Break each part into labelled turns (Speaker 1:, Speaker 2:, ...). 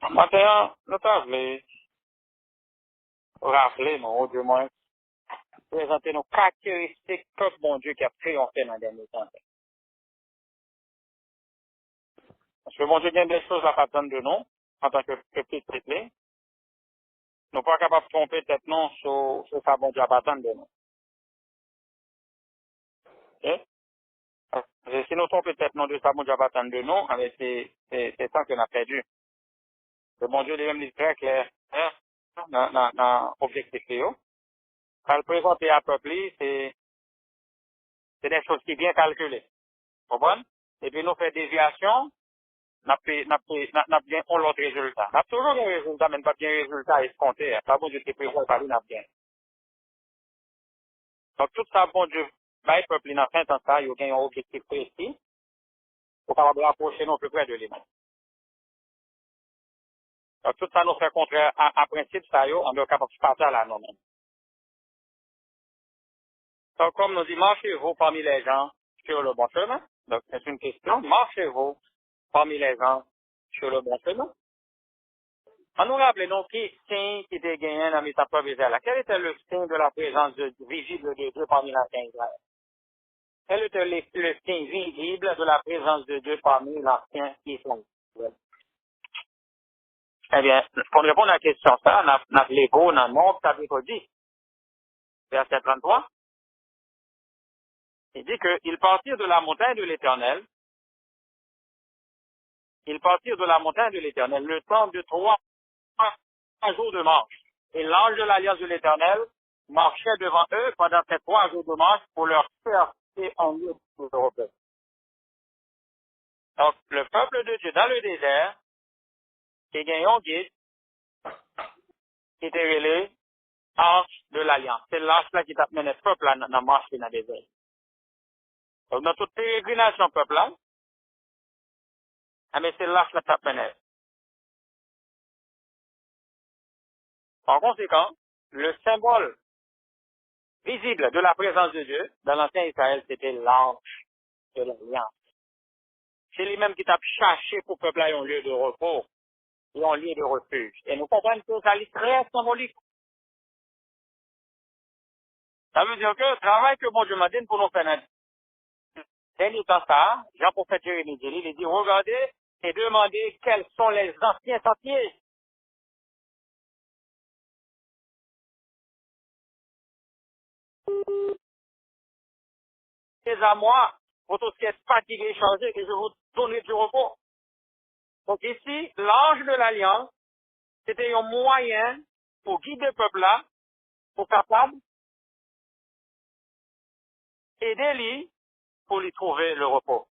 Speaker 1: Maintenant, nous avons rappelé, non, du moins, présenter nos caractéristiques que bon Dieu qui a triomphé dans les derniers temps. Parce que bon Dieu a des choses à attendre de nous, en tant que petit peuple. Nous ne sommes pas capables de tromper tête non sur ça bon Dieu à attendre de nous. Ok? Si nous trompons tête non de ça bon Dieu à attendre de nous, c'est ça qu'on a perdu. Le bon Dieu lui-même dit très clair, dans l'objectif. Quand le présenter à peuple, c'est des choses qui sont bien calculées. Vous comprenez? Et puis nous faisons déviation, n'a bien l'autre résultat. N'a toujours un résultat, mais pas bien un résultat escompté. Pas bon Dieu qui prévoit par lui, n'a bien. Donc tout ça, bon Dieu, le peuple n'a pas ça, il y a un objectif précis pour pouvoir approcher nous plus près de lui-même. Donc tout ça nous fait contraire à principe ça, on est capable de partir là nous-mêmes. Donc comme nous dit, marchez-vous parmi les gens sur le bon chemin. Donc c'est une question, marchez-vous parmi les gens sur le bon chemin. On nous rappelle donc qui signe qui était gagné dans la preuve Israël. Quel était le signe de la présence visible de Dieu parmi la Israël? Quel était le signe visible de la présence de Dieu parmi l'ancien Israël? Eh bien, pour répondre à la question, ça, on a l'Hébreu dans le monde, chapitre 10, verset 33. Il dit qu'ils partirent de la montagne de l'Éternel. Ils partirent de la montagne de l'Éternel le temps de 3 jours de marche. Et l'ange de l'alliance de l'Éternel marchait devant eux pendant ces 3 jours de marche pour leur faire en lieu de repos. Donc, le peuple de Dieu dans le désert, qui gagne un guide, qui était relé, arche de l'alliance. C'est l'arche là qui t'a mené le peuple dans la marche dans le désert. Donc, dans toute pérégrination peuple là, mais c'est l'arche là qui t'a mené. Par conséquent, le symbole visible de la présence de Dieu dans l'ancien Israël, c'était l'arche de l'alliance. C'est lui-même qui t'a cherché pour que le peuple ait un lieu de repos et un lieu de refuge. Et nous comprenons que ça est très symbolique. Ça veut dire que le travail que bon Dieu m'a dit pour nous faire dans dernier temps ça, Jean-Prophète Jérémie dit, il dit, regardez et demandez quels sont les anciens sentiers. C'est à moi, pour tout ce qui est fatigué et chargé, que je vous donner du repos. Donc ici, l'ange de l'Alliance, c'était un moyen pour guider le peuple là, pour capable aider lui pour lui trouver le repos.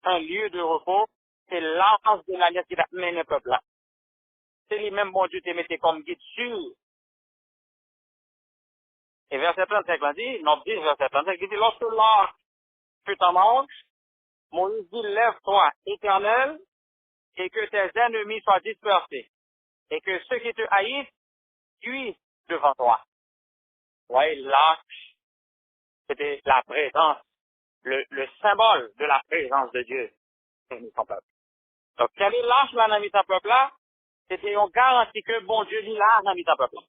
Speaker 1: Un lieu de repos, c'est l'ange de l'Alliance qui amène le peuple là. C'est lui-même, bon Dieu, te mettait comme guide sûr. Et verset 35 là dit, non, 10 verset 35, il dit, lorsque l'ange fut en marche, Moïse dit, lève-toi, Éternel, et que tes ennemis soient dispersés, et que ceux qui te haïssent fuient devant toi. Vous voyez, l'arche, c'était la présence, le symbole de la présence de Dieu parmi son peuple. Donc, quelle est l'arche là dans son peuple là? C'était une garantie que bon Dieu dit là dans son peuple là.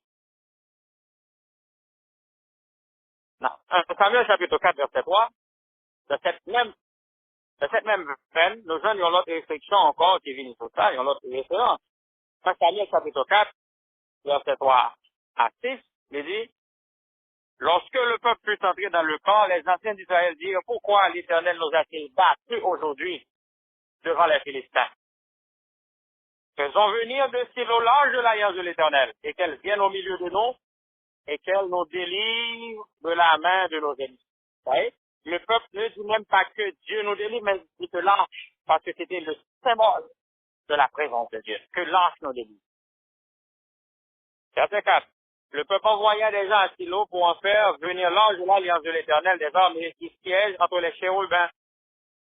Speaker 1: Non. Samuel chapitre 4, verset 3, de cette même peine, nous avons une autre restriction encore qui vient sur ça, une autre référence. Dans Samuel chapitre 4, verset 3 à 6, il dit, lorsque le peuple fut entré dans le camp, les anciens d'Israël dirent, pourquoi l'Éternel nous a-t-il battus aujourd'hui devant les Philistins? Faisons venir de Silo l'ange de l'alliance de l'Éternel, et qu'elle vienne au milieu de nous, et qu'elle nous délivre de la main de nos ennemis. Vous voyez? Le peuple ne dit même pas que Dieu nous délivre, mais il dit que l'ange, parce que c'était le symbole de la présence de Dieu, que l'ange nous délivre. Verset 4. Le peuple envoya des gens à Silo pour en faire venir l'ange de l'alliance de l'Éternel des armées qui siègent entre les chérubins.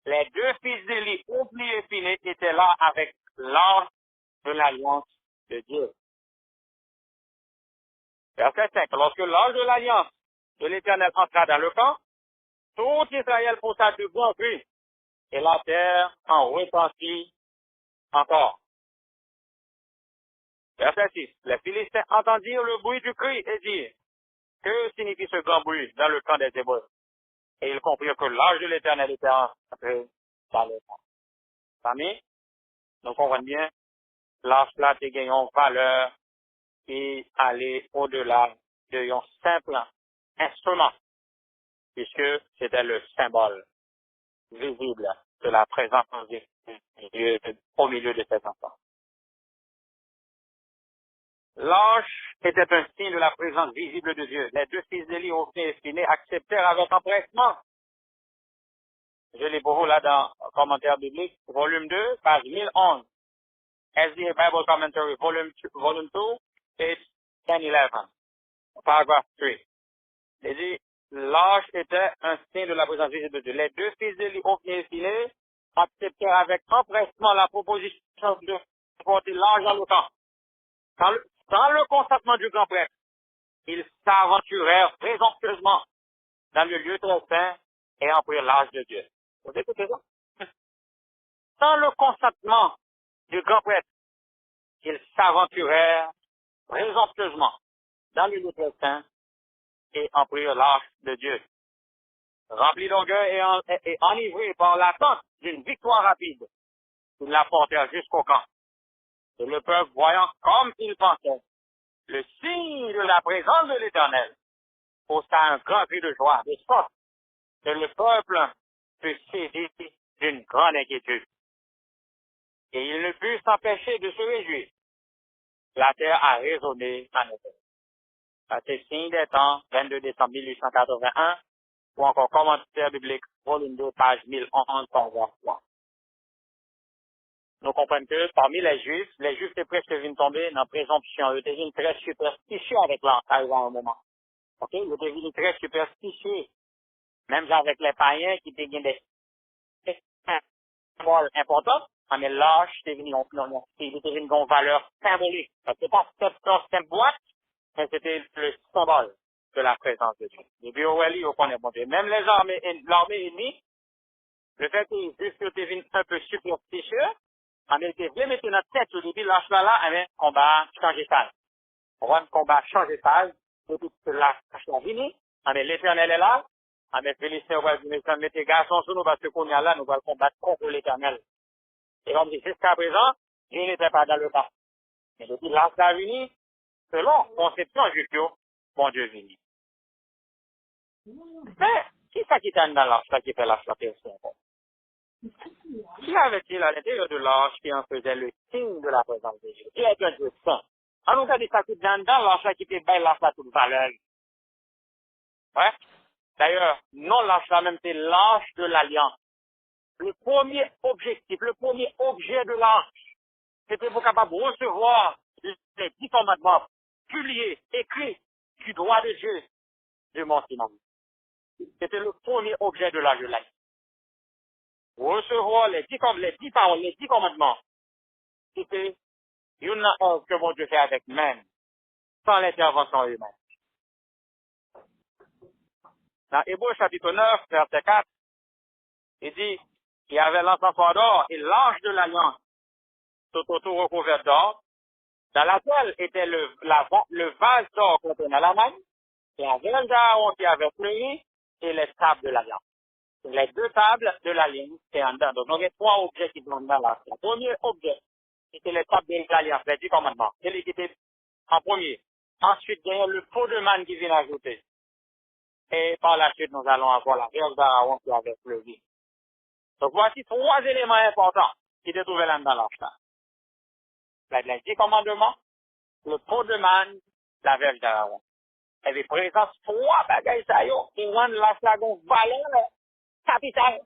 Speaker 1: Les 2 fils d'Élie, Ophni et Phiné, étaient là avec l'ange de l'alliance de Dieu. Verset 5. Lorsque l'ange de l'alliance de l'Éternel entra dans le camp, tout Israël poussa de grands cris, et la terre en repentit Encore. Verset 6. Les Philistins entendirent le bruit du cri et dirent, que signifie ce grand bruit dans le camp des Hébreux? Et ils comprirent que l'ange de l'Éternel était entré dans le camp. Famille, nous comprenons bien, l'ange là te gagne une valeur qui allait au-delà d'un simple instrument, puisque c'était le symbole visible de la présence de Dieu au milieu de ses enfants. L'ange était un signe de la présence visible de Dieu. Les deux fils d'Élie, Hophni et Phiné, acceptèrent avec empressement. Je l'ai pour vous là dans le commentaire biblique, volume 2, page 1011. SDA Bible Commentary, volume 2, page 1011, paragraphe 3. Il dit, l'ange était un signe de la présence visible de Dieu. Les deux fils d'Élie, Hophni et Phiné, acceptèrent avec empressement la proposition de porter l'ange dans le camp. Sans le consentement du grand prêtre, ils s'aventurèrent présomptueusement dans le lieu très saint et en prirent l'âge de Dieu. Vous écoutez ça? Sans le consentement du grand prêtre, ils s'aventurèrent présomptueusement dans le lieu très saint et en prirent l'âge de Dieu. Remplis d'orgueil et enivrés par l'attente d'une victoire rapide, ils la portèrent jusqu'au camp. Et le peuple, voyant comme il pensait le signe de la présence de l'Éternel, poussa un grand cri de joie, de sorte que le peuple fut saisi d'une grande inquiétude. Et il ne put s'empêcher de se réjouir. La terre a résonné en effet. Ça, c'est Signe des temps, 22 décembre 1881, ou encore commentaire biblique, volume 2, page 1011, paragraphe 3. Nous comprenons que parmi les Juifs étaient presque venus tomber dans la présomption. Ils étaient venus très superstitieux avec l'ange à un moment. OK? Ils étaient venus très superstitieux. Même avec les païens qui étaient des symboles importants, mais l'ange était venu une valeur symbolique. Ce n'était pas cette boîte, mais c'était le symbole de la présence de Dieu. Et puis, on connaît bon Dieu. Même l'armée ennemie, le fait qu'ils étaient venus un peu superstitieux, mais ils étaient venus mettre notre tête au début, l'ange là, combat changer phase. On va combat changer phase, depuis que l'ange là venu, mais l'Éternel est là, mais Philistin va venir mettre les garçons sur nous parce qu'on est là, nous allons combattre contre l'Éternel. Et comme dit, jusqu'à présent, je n'étais pas dans le cas. Mais depuis l'ange là venu, selon conception juive, bon Dieu venu. Mais, qui ça qui est dans l'arche là, qui fait l'arche là, personne? Qui avait-il à l'intérieur de l'arche qui en faisait le signe de la présence de Dieu? Qui est un Dieu saint? En tout cas, il ça qui est dans l'arche là, qui fait belle l'arche là, toute valeur. Ouais? D'ailleurs, non l'arche là même, c'est l'arche de l'alliance. Le premier objectif, le premier objet de l'arche, c'était pour capable de recevoir les 10 commandements publiés, écrits du droit de Dieu du Mont Sinaï. C'était le premier objet de l'arche de l'alliance. Recevoir les 10 paroles, les 10 commandements. C'était une œuvre que mon Dieu fait avec même, sans l'intervention humaine. Dans Hébreux chapitre 9, verset 4, il dit, il y avait l'encensoir d'or et l'ange de l'alliance, tout autour recouvert d'or, dans laquelle était le vase d'or contenant la manne, la veine d'Aaron qui avait fleuri, et les tables de l'alliance. Les deux tables de l'alliance, c'est en dedans. Donc, il y a 3 objets qui sont dans l'arche. Le premier objet, c'était les tables de l'alliance, les 10 commandements. C'est lui qui était en premier. Ensuite, il y a le pot de manne qui vient ajouter. Et par la suite, nous allons avoir la verge d'Aaron qui avait fleuri. Donc, voici 3 éléments importants qui se trouvaient là dans l'arche. Les 10 commandements, le pot de manne, la verge d'Aaron. Il y avait présence 3 bagailles ça y est, qui rendent l'arche là une valeur capitale.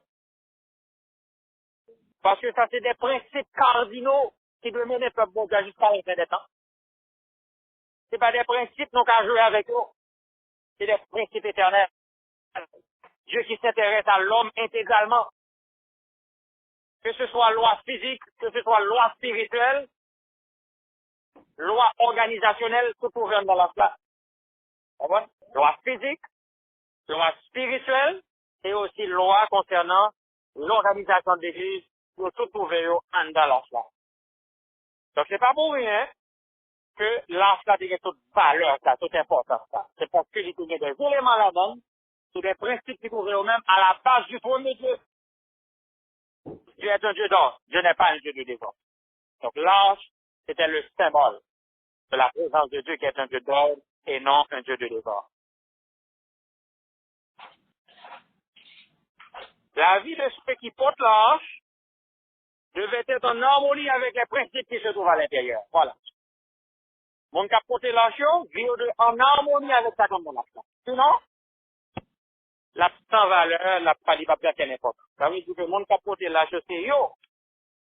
Speaker 1: Parce que ça, c'est des principes cardinaux qui doivent mener le peuple bon Dieu jusqu'à la fin des temps. Ce pas des principes non qu'à jouer avec eux. C'est des principes éternels. Dieu qui s'intéresse à l'homme intégralement. Que ce soit loi physique, que ce soit loi spirituelle, loi organisationnelle, tout pour dans la place. Loi physique, loi spirituelle, et aussi loi concernant l'organisation de l'Église, pour tout trouver en dans la place. Donc, c'est pas pour rien que l'arche là, a toute valeur, ça, toute importance, ça. C'est parce que il y a des éléments là-dedans, c'est des principes qui trouvent eux-mêmes à la base du premier Dieu. Dieu est un Dieu d'ordre. Dieu n'est pas un Dieu de désordre. Donc, l'arche, c'était le symbole de la présence de Dieu qui est un Dieu d'ordre et non un Dieu de désordre. La vie de ceux qui portent l'arche devait être en harmonie avec les principes qui se trouvent à l'intérieur. Voilà. Mon qui a porté l'arche, vit en harmonie avec ça comme mon arche. Sinon, la sans valeur, la pas de n'importe. Ça veut dire que mon qui a porté l'arche, c'est yo,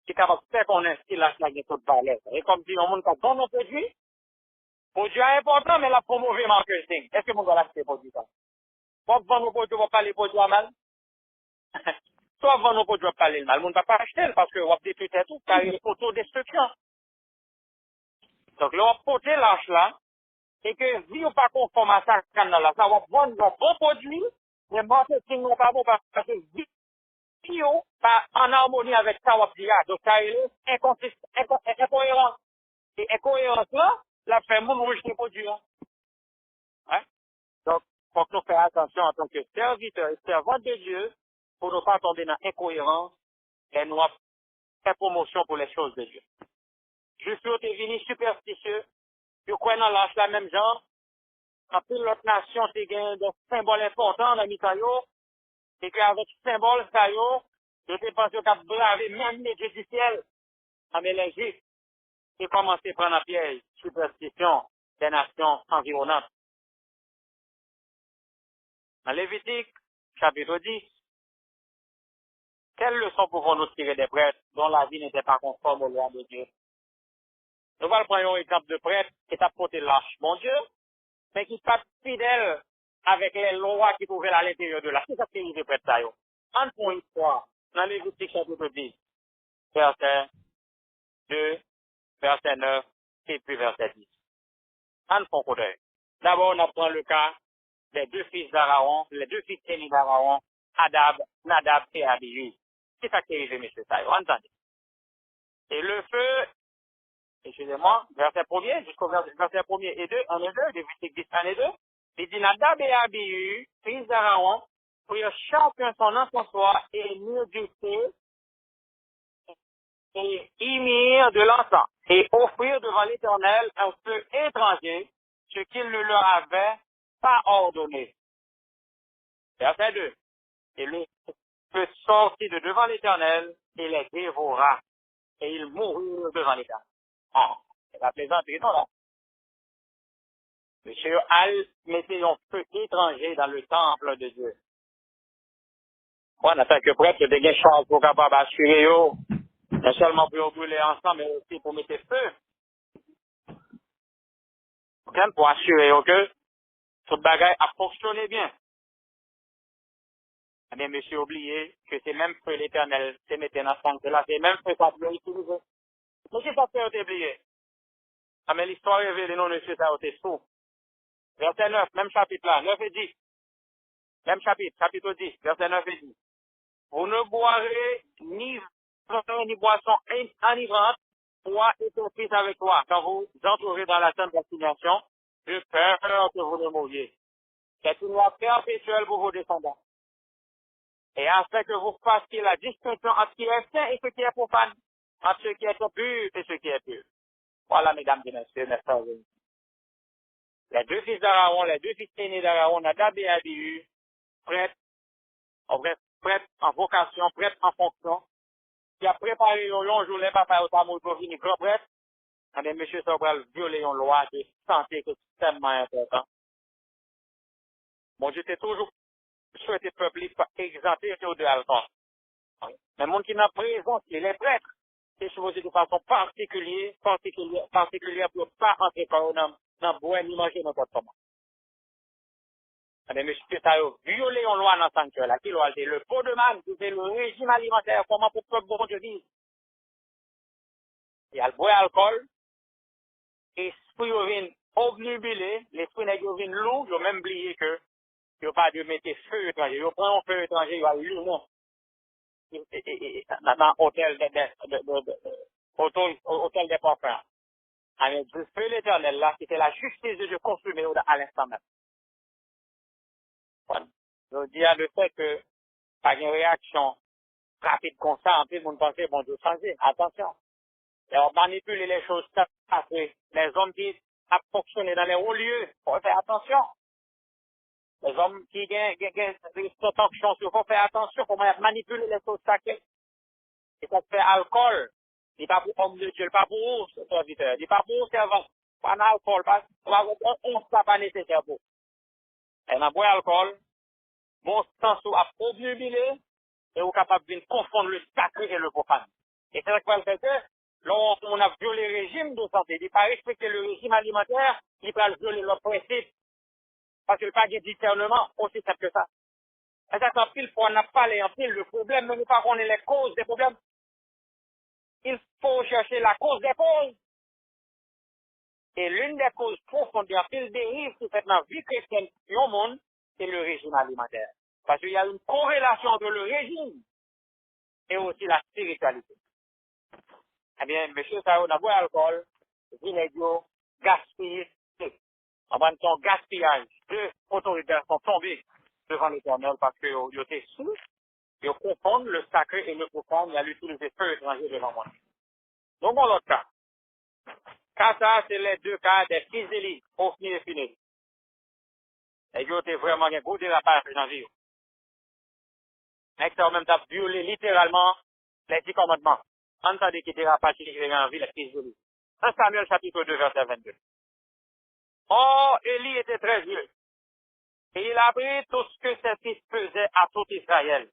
Speaker 1: qui est capable de faire qu'on inscrit l'arche là, qui est toute valeur. Et comme dit, mon qui a bon nos produits est important, mais la promouvoir marketing. Est-ce que mon doit l'acheter produit ça? Soit vendre nos produits, on va parler produits à mal. Soit vendre nos produits, on va parler mal. Mon ne va pas acheter parce que on va détruire tout, car il y a une autodestruction. Donc, là, on va porter l'arche là, et que si on pas conforme à ça, là, ça va vendre un bon produit, mais marketing n'est pas bon parce que si on pas en harmonie avec ça, on va dire, donc ça est incohérent. Et incohérence là, la fait mon rejeter le produit. Hein? Donc, faut que nous fassions attention en tant que serviteurs et servants de Dieu pour ne pas tomber dans l'incohérence et nous faire promotion pour les choses de Dieu. Je suis venu superstitieux, je crois dans l'âge la même genre, en plus l'autre nation, c'est des symboles importants dans l'Italie, et qu'avec ce symbole, ça y est, je pense que tu as bravé même les dieux du ciel, en mélanger, et commencer à prendre en piège superstition des nations environnantes. Dans Lévitique, chapitre 10, quelles leçons pouvons-nous tirer des prêtres dont la vie n'était pas conforme aux lois de Dieu? Nous allons prendre un exemple de prêtre qui t'a porté l'arche, mon Dieu, mais qui n'est pas fidèle avec les lois qui pouvaient à l'intérieur de la. C'est ça qui est le prêtre. Encore une fois, dans Lévitique chapitre 10, verset 2, verset 9 et puis verset 10. En fond côté. D'abord, on apprend le cas des deux fils d'Aaron, les deux fils aînés d'Aaron, Nadab et Abihu. C'est ça qui est le monsieur Tayo. Entendez. Et le feu, excusez-moi, verset 1er, jusqu'au verset 1er et 2, 1 et 2, Lévitique 10, 1 et 2, il dit Nadab et Abihu, fils d'Aaron, prirent chacun son encensoir et mirent du feu et y mirent de l'encens et offrirent devant l'Éternel un feu étranger, ce qu'il ne leur avait pas ordonné. Verset 2. Et le feu sortit de devant l'Éternel et les dévora. Et ils moururent devant l'Éternel. Ah, c'est la plaisanterie, non, là. Monsieur Al mettait un feu étranger dans le temple de Dieu. Moi, en tant que prêtre, je dégaine chance pour capable assurer, non seulement pour brûler ensemble, mais aussi pour mettre feu. Pour assurer que toute bagaille a fonctionné bien. Mais monsieur oublié que c'est même feu l'Éternel, c'est maintenant ensemble, là, c'est même feu ça doit utiliser. Mais c'est ça qui a été oublié. Ah, mais l'histoire révèle, non, monsieur, ça a été sous. Verset 9, même chapitre là, 9 et 10. Même chapitre, chapitre 10, verset 9 et 10. Vous ne boirez ni vin ni boisson enivrante, toi et ton fils avec toi, quand vous entrerez dans la sainte destination, de peur que vous ne mouriez. C'est une loi perpétuelle pour vos descendants. Et afin que vous fassiez la distinction entre ce qui est saint et ce qui est profane, entre ce qui est pur et ce qui est pur. Voilà, mesdames et messieurs, mes frères. Les deux fils d'Aaron, les deux fils aînés d'Aaron, Nadab et Abihu, prêtres en vocation, prêtres en fonction, qui a préparé un long jour, les papas au tamoul pour venir grand prêtre, mais monsieur Sobral violer une loi de santé qui est extrêmement important. Bon, Dieu t'ai toujours souhaité peuple exempter de l'alcool. Mais mon qui n'a présence, les prêtres, c'est supposé de façon particulière pour ne pas entrer par dans boire ni manger n'importe comment. Mais monsieur Tayo, violer une loi dans le sanctuaire, la qui loi, c'est le pot de manne, c'est le régime alimentaire, comment pour que bon Dieu dise. Il y a le boire alcool, esprit vient obnubilé, l'esprit n'est vient lourd, il a même oublié que il n'y a pas de mettre feu étranger, il prend un feu étranger, il va l'humour. Dans un hôtel hôtel des parfums. Avec du feu l'éternel là, c'était la justice de Dieu consumée à l'instant même. Voilà. Je dis à le fait que, par une réaction rapide comme ça, en plus, vous pensez, bon Dieu, changer. Attention. Et on manipule les choses, ça, les hommes qui ont fonctionné dans les hauts lieux, faut faire attention. Les hommes qui sont en chance, il faut faire attention, comment manipuler les choses sacrées. Et ça fait alcool. Il n'est pas pour homme de Dieu, il n'est pas pour vous, serviteur. Il n'est pas pour vous, servant. Pas d'alcool, on ne pas nécessaire pour. Et dans boire alcool, bon sens à obnubilé, et vous capable de confondre le sacré et le profane. Et c'est ça que fait que, lorsqu'on a violé le régime de santé, il ne pas respecter le régime alimentaire, il va violer le principe. Parce qu'il n'y a pas de discernement aussi simple que ça. Et ça, en pile, on n'a pas les en pile, le problème, mais nous pas connaître les causes des problèmes. Il faut chercher la cause des causes. Et l'une des causes profondes en pile dérive qui fait dans la vie chrétienne du monde, c'est le régime alimentaire. Parce qu'il y a une corrélation entre le régime et aussi la spiritualité. Eh bien, monsieur Sao n'a pas d'alcool, vinaigre, gaspille, en même temps, gaspillage. Deux autorités sont tombées devant l'Éternel parce qu'ils étaient sous, ils confondent le sacré et le profane, il y a l'utilisé feu étranger devant moi. Donc, dans l'autre cas, ça, c'est les deux cas des fils d'Élie, Ophni et Phinéas. Et ils ont été vraiment un gros dérapage dans la vie. Mais ça, en même temps, violé littéralement les 10 commandements. Entendez qu'il dérapage qui est dans la vie, les fils d'Élie. 1 Samuel chapitre 2, verset 22. Or, Élie était très vieux. Et il a appris tout ce que ses fils faisaient à tout Israël.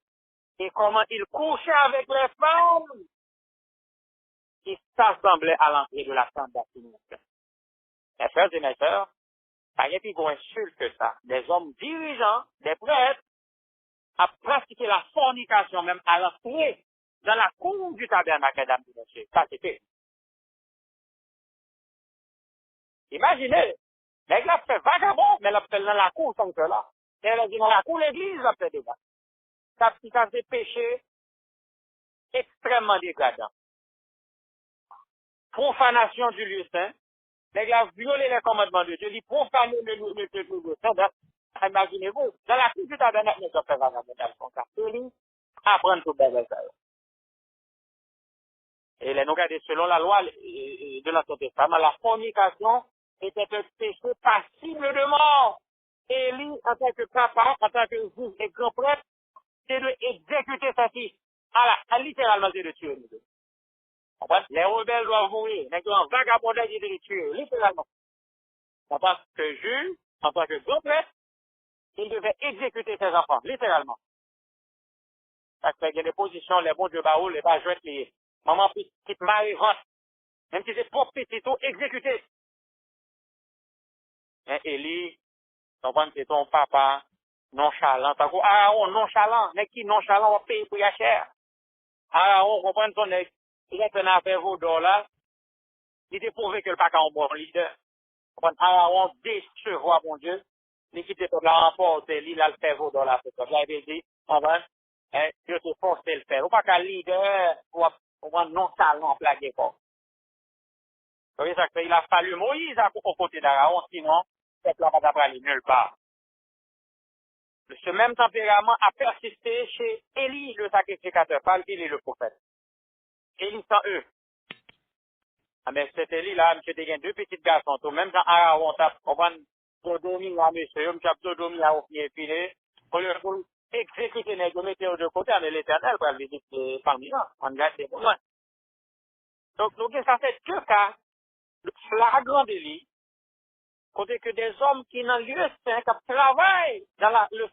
Speaker 1: Et comment il couchait avec les femmes qui s'assemblaient à l'entrée de la tente d'assignation. Mes frères et mes sœurs, pas rien plus insulte que ça. Des hommes dirigeants, des prêtres, à pratiquer la fornication même à l'entrée dans la cour du tabernacle, mesdames et messieurs. Ça, c'était. Imaginez, les gars fait vagabond, mais là, dans la cour, comme cela. Et elle dit dans la cour, l'église, là, fait des gars. Ça, c'est des péchés extrêmement dégradants. Profanation du lieu saint. Les gars violé les commandements de Dieu, ils profanent le lieu saint. Imaginez-vous, dans la cour du tabernacle, les gens fait vagabond dans son cas. Ils apprennent tout bel ça. Et les nous regardons selon la loi de l'Ancien Testament, la fornication était un péché passible de mort. Élie, en tant que papa, en tant que juge et grand prêtre, c'est de exécuter sa fille. Littéralement, c'est de tuer. Les rebelles doivent mourir. Les gens vagabondés, c'est de les tuer, littéralement. En tant que juge, en tant que grand prêtre, il devait exécuter ses enfants, littéralement. Parce qu'il y a des positions, les bons de Baoul, les pas jouets liés. Maman petite Marie rentre. Même si c'est propre petit tout, exécuté. Et Élie, c'est ton papa, nonchalant. On nonchalant. Mais qui nonchalant, on va payer pour la chair. On comprend son ex. Il est un affaire vos dollars. Il est prouvé que le papa est un bon leader. On décevoir, mon Dieu. L'équipe de la remporte, il a le fait vos dollars. C'est ça. J'avais dit, je te force de le faire. Ou pas qu'un leader, ou un nonchalant plagué quoi. Vous voyez ça, il a fallu Moïse au côté d'Aaron, sinon, cette loi va pas aller nulle part. Ce même tempérament a persisté chez Élie, le sacrificateur, pas Élie, le prophète. Élie sans eux. Ah, mais cet Élie-là, monsieur, il y a deux petits garçons, tout, même quand Aaron tape, on va dormir à monsieur, monsieur, dormir à Ophni et Phinéas, pour exécuter les deux météos de côté, mais l'éternel, pour le visiter parmi nous, on garde des moments. Donc, ça fait deux cas, le flagrant délit, côté que des hommes qui dans le lieu saint, qui travaillent dans le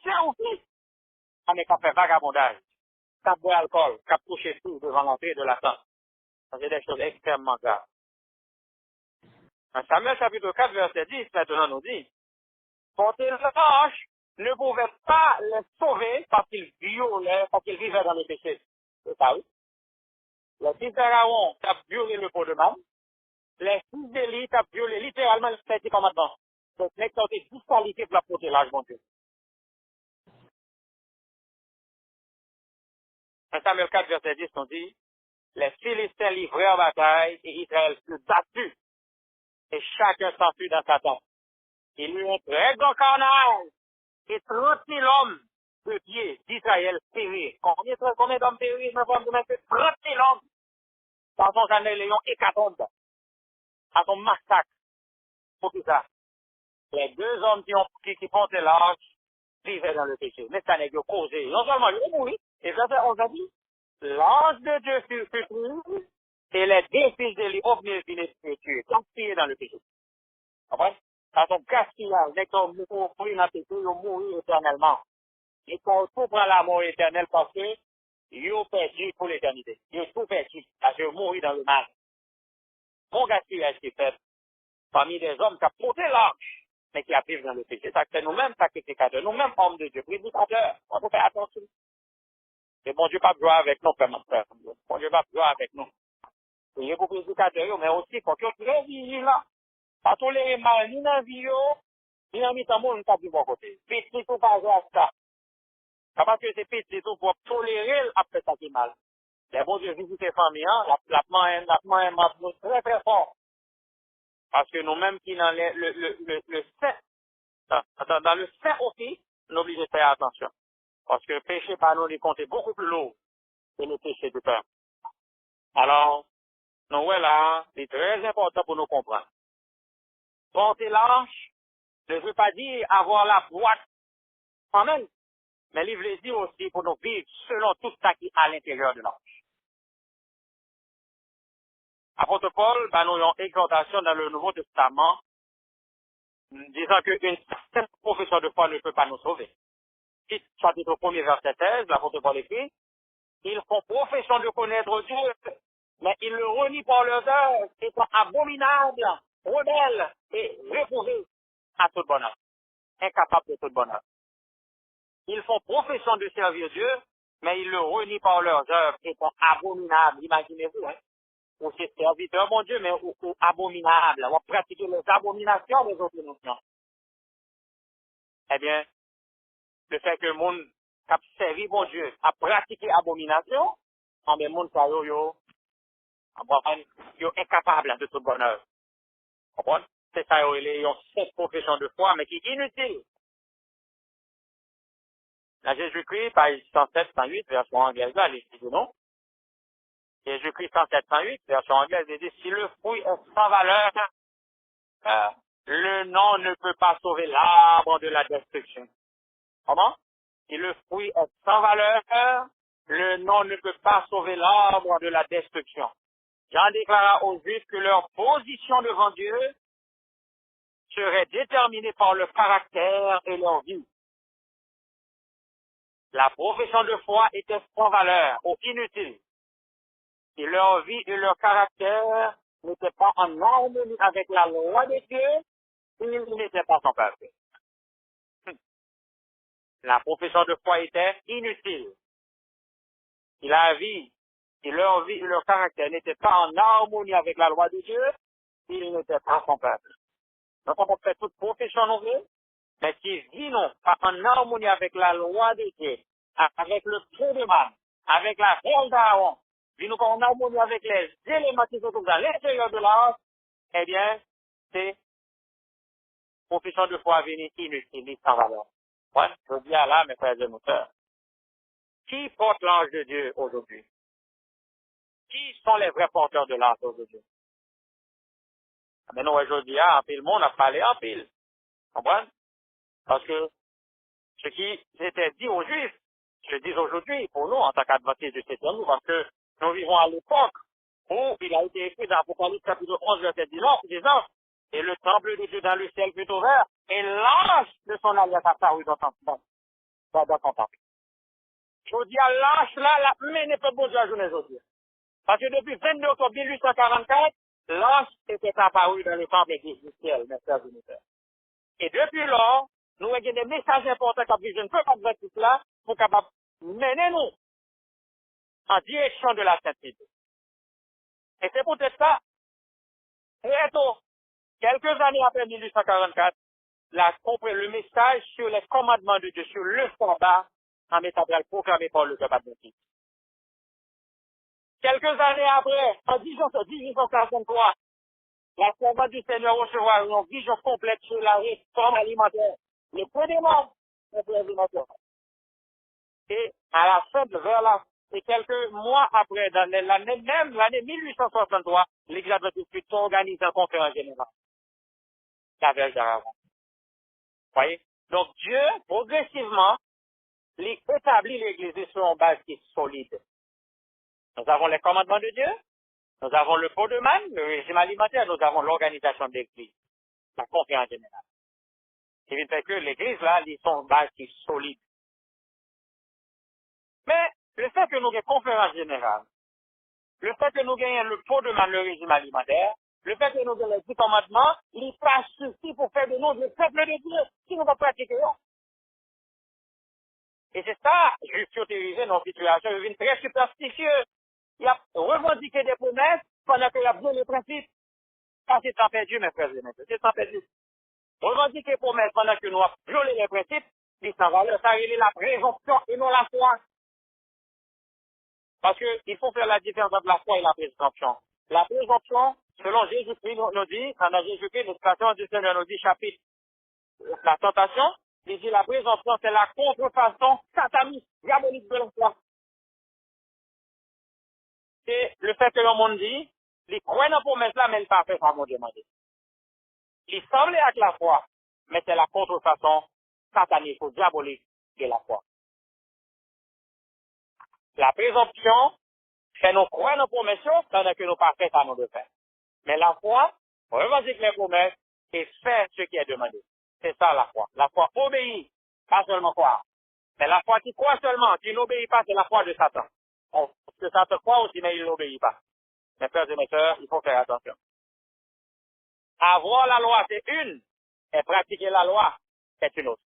Speaker 1: service, on est qu'à faire vagabondage, qu'à boire alcool, qu'à toucher tout devant l'entrée de la tente. Ça, c'est des choses extrêmement graves. En Samuel chapitre 4, verset 10, maintenant nous dit, porter l'ange ne pouvait pas les sauver parce qu'ils violaient, parce qu'ils vivaient dans le péché. C'est ça, oui. Les fils d'Aaron ont violé le pot de man. Les fils d'Élie ont violé littéralement le 7e commandement. Donc, les gens ont été disqualifiés pour la protéger, mon Dieu. En Samuel 4, verset 10, on dit, les Philistins livrés en bataille et Israël fut battu et chacun s'enfuit dans sa tente. Il y eut un très grand carnage et 30 000 hommes de pied d'Israël périrent. Combien d'hommes périrent? 30 000 hommes. Dans son jamais Léon hécatombe, à son massacre, pour tout ça. Les deux hommes qui portaient l'arche vivaient dans le péché. Mais ça n'est que causé. Non seulement ils ont mouru, et verset 11 a dit, l'ange de Dieu fut pris, et les deux fils de lui ont venu tuer, gaspillés dans le péché. Après, à son gaspillage, dès qu'on mourit dans le péché, ils mourent éternellement. Et qu'on tout prend la mort éternelle parce que ils ont perdu pour l'éternité. Ils ont tout perdu parce qu'ils ont mouru dans le mal. Mon gaspillage qui est fait parmi des hommes qui ont porté l'arche, mais qui vivent dans le péché. Ça c'est nous-mêmes sacrificateurs, nous-mêmes hommes de Dieu, prédicateurs. On peut faire attention. Et bon Dieu pas jouer avec nous, frère, mon frère. Bon Dieu pas jouer avec nous. Et pour prédicateurs, mais aussi pour qu'ils soient très vigilants. Pas tolérer mal, ni dans la vie, ni dans le temps, on ne peut pas du bon côté. Petit ou pas à ça. Parce que c'est petit ou pour tolérer après ça qui est mal. Les bons Dieu visitent les familles, la main est très très fort. Parce que nous-mêmes qui dans le saint, dans le saint aussi, nous obligés de faire attention. Parce que le péché par nous, il compte beaucoup plus lourd que le péché du père. Alors, nous voilà, c'est très important pour nous comprendre. Porter l'arche ne veut pas dire avoir la boîte quand même, mais il veut dire aussi pour nous vivre selon tout ça qui est à l'intérieur de l'arche. Apôtre Paul, nous avons une exhortation dans le Nouveau Testament disant qu'une certaine profession de foi ne peut pas nous sauver. Chapitre 1er, verset 16, l'apôtre Paul écrit, ils font profession de connaître Dieu, mais ils le renient par leurs œuvres, étant abominables, rebelles et réprouvés à toute bonne œuvre, incapables de toute bonne œuvre. Ils font profession de servir Dieu, mais ils le renient par leurs œuvres, étant abominables. Imaginez-vous, hein? Ou c'est serviteur, mon Dieu, mais ou abominable. On va pratiquer les abominations des autres nations. Eh bien, le fait que le monde a servi mon Dieu, a pratiqué abomination, en même monde, ça yo incapable de toute bonne œuvre. Comprenez? C'est ça, ils ont cette profession de foi, mais qui est inutile. Là, Jésus-Christ, page 107, 108, version anglaise, là, il dit non. Jésus-Christ 107, 108, version anglaise, il dit, si le fruit est sans valeur, le nom ne peut pas sauver l'arbre de la destruction. Comment? Si le fruit est sans valeur, le nom ne peut pas sauver l'arbre de la destruction. Jean déclara aux Juifs que leur position devant Dieu serait déterminée par leur caractère et leur vie. La profession de foi était sans valeur ou inutile. Et leur vie et leur caractère n'étaient pas en harmonie avec la loi de Dieu, ils n'étaient pas sans peuple. La profession de foi était inutile. Et la vie, et leur caractère n'étaient pas en harmonie avec la loi de Dieu, ils n'étaient pas son peuple. Donc on peut faire toute profession nouvelle, mais qui vit non pas en harmonie avec la loi de Dieu, avec le trou de man, avec la règle d'Aaron, vit nous pas en harmonie avec les éléments qui se trouvent dans l'intérieur de l'arche, eh bien, c'est profession de foi venue inutile, sans valeur. Ouais, je dis à là, mes frères et mes sœurs, qui porte l'ange de Dieu aujourd'hui? Qui sont les vrais porteurs de l'arche aujourd'hui? Mais nous, aujourd'hui, en pile, le monde a parlé en pile. Comprenez? Parce que ce qui était dit aux Juifs, je dis aujourd'hui, pour nous, en tant qu'adventistes du septième jour, parce que nous vivons à l'époque où il a été écrit dans Apocalypse chapitre 11, verset 19, et le temple de Dieu dans le ciel fut ouvert, et l'ange de son alliance apparut dans son temple. Je dis à l'ange là, la mené pas bon Dieu à journée aujourd'hui. Parce que depuis 22 octobre 1844, l'ange était apparu dans le temple du ciel, mes frères et mes sœurs. Et depuis lors, nous avons des messages importants que je ne peux pas dire tout cela pour capable mener nous en direction de la sainteté. Et c'est peut-être ça, très tôt, quelques années après 1844, le message sur les commandements de Dieu, sur le sabbat, en métabral proclamé par le peuple adventiste. Quelques années après, en 1843, la servante du Seigneur recevra une vision complète sur la réforme alimentaire. Le premier monde, c'est l'alimentaire. Et à la fin, et quelques mois après, dans l'année 1863, l'Église adventiste fut organisée en conférence générale. La veille d'avant. Voyez? Donc Dieu, progressivement, établit l'Église sur une base qui est solide. Nous avons les commandements de Dieu, nous avons le pot de manne, le régime alimentaire, nous avons l'organisation de l'Église, la conférence générale. Ce qui fait que l'Église, là, ils sont une base qui est solide. Mais le fait que nous ayons une conférence générale, le fait que nous ayons le pot de manne, le régime alimentaire, le fait que nous ayons les 10 commandements, il pas suffit pour faire de nous le peuple de Dieu, si nous ne pratiquons pas. Et c'est ça, juste utiliser nos situations, ils deviennent très superstitieux. Il a revendiqué des promesses pendant qu'il a besoin des principes. Ça, c'est temps perdu, mes frères et mes sœurs. C'est temps perdu. Revendiquer des promesses pendant que nous avons violé les principes, c'est sans valeur. Ça, il est la présomption et non la foi. Parce qu'il faut faire la différence entre la foi et la présomption. La présomption, selon Jésus-Christ, nous dit, dans Jésus-Christ, l'expression du Seigneur nous dit, chapitre, la tentation, il dit la présomption, c'est la contrefaçon satanique, diabolique de la foi. C'est le fait que le monde dit, il croit dans la promesse là, mais il pas fait comme on demandé. Il semble avec la foi, mais c'est la contrefaçon satanique ou diabolique de la foi. La présomption, c'est nous croire dans la promesse, pendant que nous pas fait à nous de faire. Mais la foi, revendique les promesses et fait ce qui est demandé. C'est ça la foi. La foi obéit, pas seulement croire. Mais la foi qui croit seulement, qui n'obéit pas, c'est la foi de Satan. Parce que Satan croit aussi, mais il n'obéit pas. Mes frères et mes sœurs, il faut faire attention. Avoir la loi, c'est une, et pratiquer la loi, c'est une autre.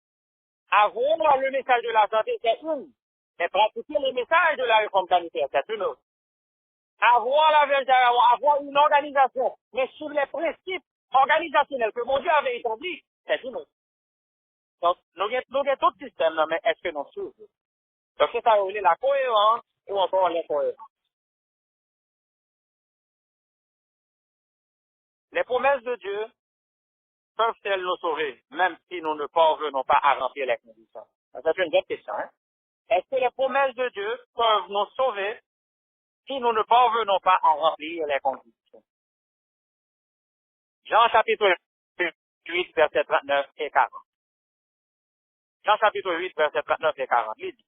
Speaker 1: Avoir le message de la santé, c'est une, et pratiquer le message de la réforme sanitaire, c'est une autre. Avoir la vérité, avoir une organisation, mais sur les principes organisationnels que mon Dieu avait établis, c'est une autre. Donc, nous avons tout le système, mais est-ce que nous suivons? Donc, c'est ça, la cohérence ou encore l'incohérence. Les promesses de Dieu peuvent-elles nous sauver, même si nous ne parvenons pas à remplir les conditions? C'est une bonne question. Hein? Est-ce que les promesses de Dieu peuvent nous sauver si nous ne parvenons pas à remplir les conditions? Jean chapitre 8, verset 39 et 40. Jean chapitre 8, verset 39 et 40. Il dit,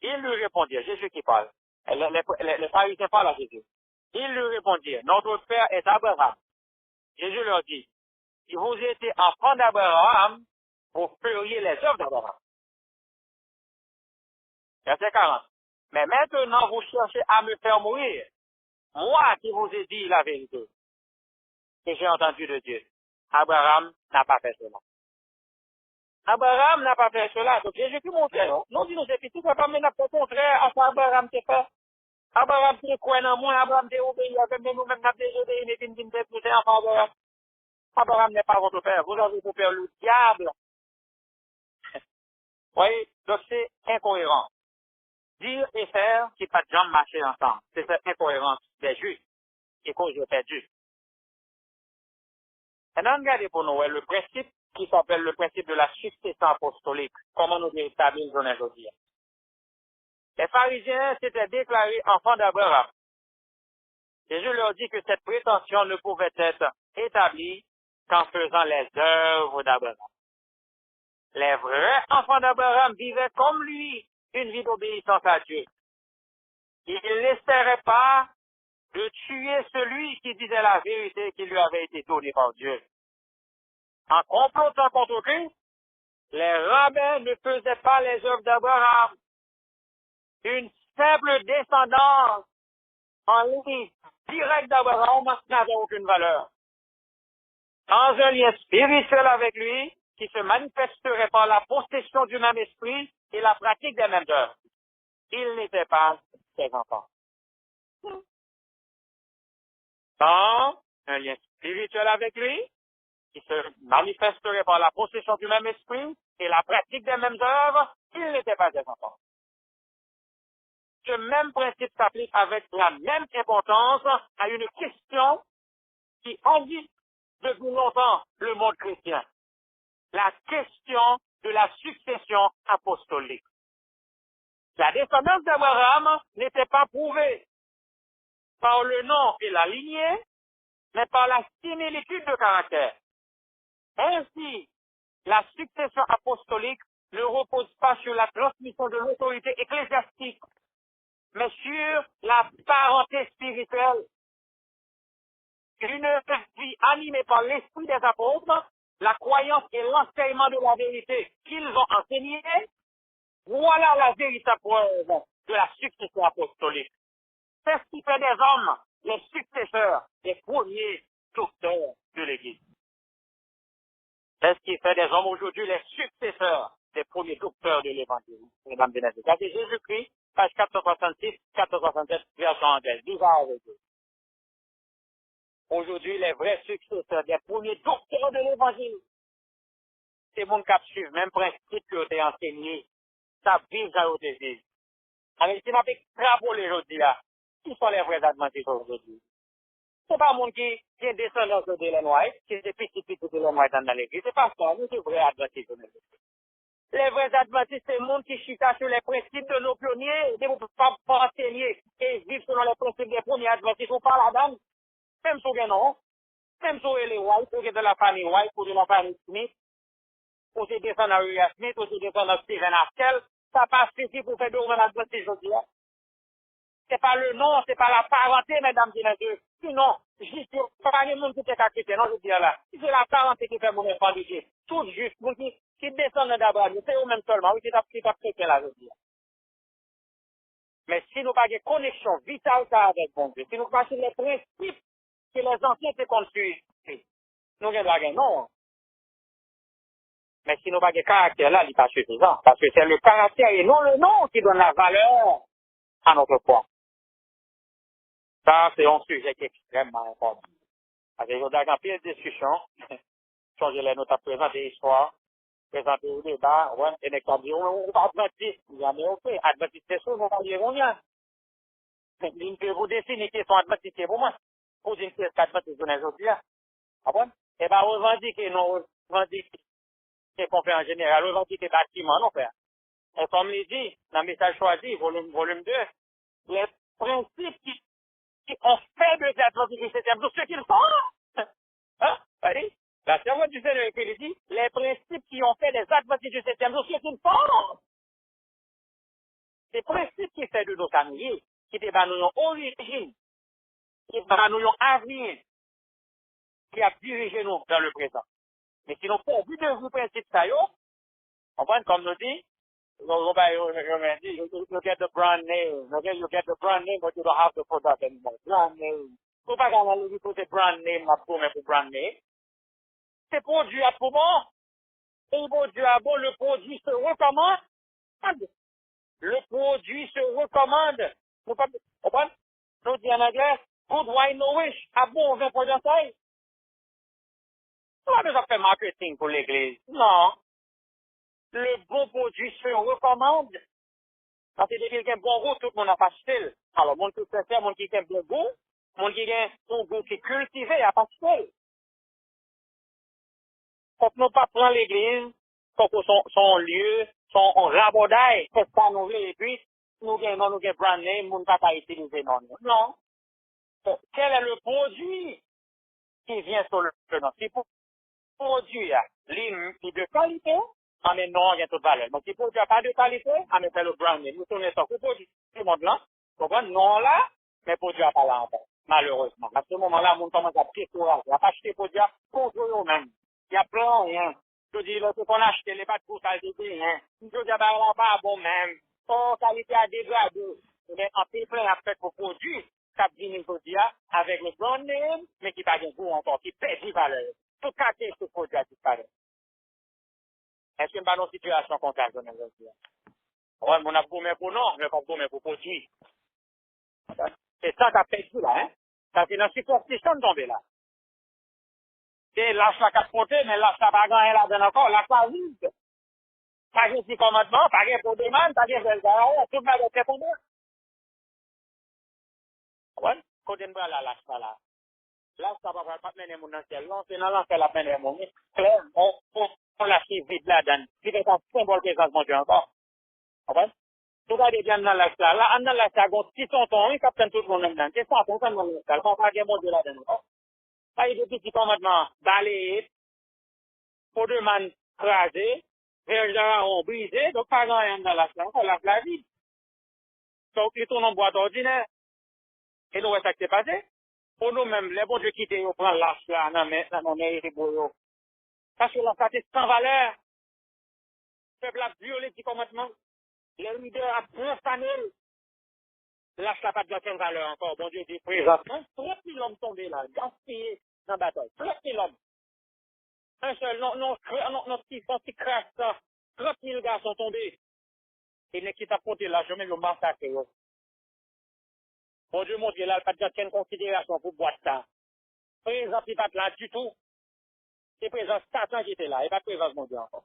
Speaker 1: il lui répondit, Jésus qui parle, les pharisiens parlent à Jésus. Il lui répondit, notre père est Abraham. Jésus leur dit, si vous étiez enfants d'Abraham, vous feriez les œuvres d'Abraham. Verset 40. Mais maintenant, vous cherchez à me faire mourir. Moi qui vous ai dit la vérité, que j'ai entendu de Dieu. Abraham n'a pas fait cela. Abraham n'a pas fait cela. Donc Jésus qui montre, non, dit nous c'est petit, pas mais n'a pas contraire à ce qu'Abraham s'est fait. Abraham s'est quoi dans moi, Abraham s'est obéi, mais nous-mêmes n'a pas désobéi, mais nous sommes poussés en faveur. Abraham n'est pas votre père. Vous avez pour père le diable. Vous voyez? Donc c'est incohérent. Dire et faire, c'est pas de jambes marcher ensemble. C'est cette incohérence des juifs qui cause le perdu. Maintenant, regardez pour nous le principe qui s'appelle le principe de la succession apostolique. Comment nous établir aujourd'hui? Les pharisiens s'étaient déclarés enfants d'Abraham. Jésus leur dit que cette prétention ne pouvait être établie qu'en faisant les œuvres d'Abraham. Les vrais enfants d'Abraham vivaient comme lui une vie d'obéissance à Dieu. Ils n'essaieraient pas de tuer celui qui disait la vérité qui lui avait été donnée par Dieu. En complotant contre Christ, les rabbins ne faisaient pas les œuvres d'Abraham. Une simple descendance en ligne directe d'Abraham n'avait aucune valeur. Dans un lien spirituel avec lui, qui se manifesterait par la possession du même esprit et la pratique des mêmes œuvres. Ils n'étaient pas ses enfants. Dans un lien spirituel avec lui, qui se manifesterait par la possession du même esprit et la pratique des mêmes œuvres, ils n'étaient pas des enfants. ce même principe s'applique avec la même importance à une question qui agite depuis longtemps le monde chrétien. La question de la succession apostolique. La descendance d'Abraham n'était pas prouvée par le nom et la lignée, mais par la similitude de caractère. Ainsi, la succession apostolique ne repose pas sur la transmission de l'autorité ecclésiastique, mais sur la parenté spirituelle. Une vie animée par l'esprit des apôtres, la croyance et l'enseignement de la vérité qu'ils ont enseigné, voilà la véritable preuve de la succession apostolique. C'est ce qui fait des hommes les successeurs des premiers docteurs de l'Église. C'est ce qui fait des hommes aujourd'hui les successeurs des premiers docteurs de l'Évangile. Mesdames et messieurs, c'est Jésus-Christ, page 466, 467, version anglaise. Bizarre avec eux. Aujourd'hui, les vrais successeurs des premiers docteurs de l'Évangile, c'est mon cap suivre, même principe que tu as enseigné, ça vise à l'autre église. Alors, si on a extrapolé aujourd'hui là, qui sont les vrais adventistes aujourd'hui? C'est pas mon qui est descendant de l'Illinois, qui est petit de l'Illinois dans l'église. C'est pas ça, nous, c'est vrai adventistes. Les vrais adventistes, c'est le monde qui chita sur les principes de nos pionniers, de ne pas enseigner et vivre selon les principes des premiers adventistes. On parle à dame, même sur les noms, même sur les White, ou de la famille White, ou de la famille Smith, ou c'est descendant de Uriah Smith, ou c'est descendant de Stephen Haskell, ça passe ici pour faire de vrais adventistes aujourd'hui. C'est pas le nom, c'est pas la parenté, mesdames et messieurs. Sinon, je dis pas le monde qui est chrétien, non, je dis là. C'est la parenté qui fait mon enfant de Dieu. Tout juste, qui descendent d'Abraham, c'est eux-mêmes seulement, oui, qui t'a chrétien là, je dis. Mais si nous pas de connexion vitale avec bon Dieu, si nous pas sur les principes que les anciens se construisent, nous n'avons non. Mais si nous pas de caractère là, il n'est pas suffisant. Parce que c'est le caractère et non le nom qui donne la valeur à notre foi. Ça, c'est un sujet qui est extrêmement important. Parce que aujourd'hui, dans plusieurs discussions, changer les notes à présenter l'histoire, présenter le débat, ouais, et les cas on va adventir, il y a des autres, adventir, c'est sûr, on va dire, on y a. Il peut vous dessiner qui sont adventistes pour moi. Pour dire que c'est adventistes aujourd'hui, là. Ah bon? Eh ben, revendiquer, non, revendiquer qu'on fait en général, revendiquer bâtiment, non, faire. Et comme il dit, dans le message choisi, volume 2, les principes qui ont fait de l'Adventiste du 7e jour, ceux qui le font. Hein? Allez, la servante du Seigneur qui dit, les principes qui ont fait des Adventistes du 7e jour, ceux qui le font. Ces principes qui fait de nos familles, qui nous origine, qui nous avenir, qui a dirigé nous dans le présent. Mais sinon, pour but de vous principes ça, on va comme nous dit, you get the brand name. Okay, you get the brand name, but you don't have the product anymore. Brand name. Faut pas qu'on lui pose brand name, pour brand name. C'est produit à tout bon. Et produit à bon, le produit se recommande. Le produit se recommande. Nous pas, comprendre? Nous dit en anglais, good wine no wish. À bon vin pour d'entaille. On a besoin de faire marketing pour l'église. Non. Le bon produit se recommande. Parce que quelqu'un bon goût, tout le monde n'a pas acheté. Alors, mon tout sincère, mon qui aime bon goût, mon qui a un goût qui est cultivé, n'a pas acheté. Faut que nous pas prendre l'église, faut que son lieu, son rabodaille, c'est ça nous voulons, et puis, nous gagnons brand name, nous ne pas utiliser non. Non. Quel est le produit qui vient sur le nom? Si pour produit, il de qualité, en est non, il y a toute valeur. Donc, si produit n'a pas de qualité, on fait le brand name. Nous tournons ça pour produit, tout le monde là, non là, mais produit n'a pas là encore. Malheureusement. À ce moment-là, on commence à piquer courage. Il n'y a pas acheté produit pour eux-mêmes. Il y a plein rien. Je dis, lorsqu'on a acheté les pâtes pour ça, je dis rien. Je dis, bah, là, pas bon même. Son qualité a dégradé. Mais en fait, plein à fait pour produit, ça vient aujourd'hui avec le brand name, mais qui n'a pas de goût encore, qui pèse des valeurs. Tout cas, c'est ce produit à disparaître. Est-ce qu'il y a une situation comme ça, aujourd'hui? Ouais, on a gommé pour non, mais pas gommé pour produit. C'est ça qu'a fait tout là, hein? Ça, c'est une superstition de tomber là. C'est l'achat qu'a compté, mais l'achat pas gagné là-dedans encore, l'achat vide. Pas de commandement, pas de pour demande, pas de tout le monde est tombé. Ouais, côté de la lâche pas là. Là, ça va pas mener mon ciel. Non, c'est dans l'enfer la peine de mon clair, on lâche vite là-dedans. C'est un symbole que ça se monte encore. Ouais. Tout va bien dans la salle. Là, dans la salle, si son ton, il capte tout le monde dedans. Qu'est-ce qu'on fait dans la salle? On va bien monter là-dedans. Ça, il y a des petits commandements balayés, pour deux man crasés, vergerons brisés, donc pas grand dans la salle, on lâche la vie. Donc, ils tournent en boîte ordinaire. Et nous, ça qui s'est passé. Pour nous-mêmes, les bons Dieu qui étaient, on prend l'arche là, dans nos mairies pour eux. Parce que la santé sans valeur, le peuple a violé les commandements. Les leaders a profané. L'arche n'a pas de aucune valeur encore. Bon Dieu était présent. 30 000 hommes tombés là, gaspillés dans la bataille. 30 000 hommes. Un seul, non, petit crash, ça. 30 000 gars sont tombés. Et les qui t'apportent là, je mets le massacre. Bon Dieu montre là, pas de aucune considération pour boire ça. Présent, il pas là du tout. C'est présent Satan qui était là, et pas présence mon Dieu encore.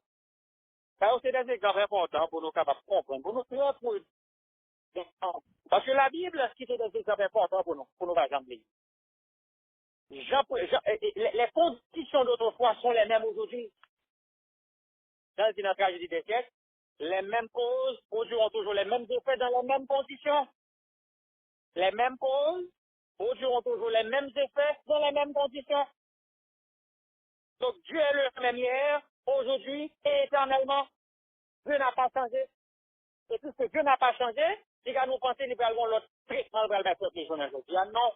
Speaker 1: Ça, c'est des exemples importants pour nous capables de comprendre, pour nous faire pour. Parce que la Bible, c'est des exemples importants pour nous rassembler. Les conditions d'autrefois sont les mêmes aujourd'hui. Dans une tragédie des siècles, les mêmes causes produiront toujours les mêmes effets dans les mêmes conditions. Les mêmes causes produiront toujours les mêmes effets dans les mêmes conditions. Donc Dieu est le même hier, aujourd'hui et éternellement. Dieu n'a pas changé. Et puisque Dieu n'a pas changé, il va nous penser que nous allons l'autre traitement de la mettre sur les journaux. Non.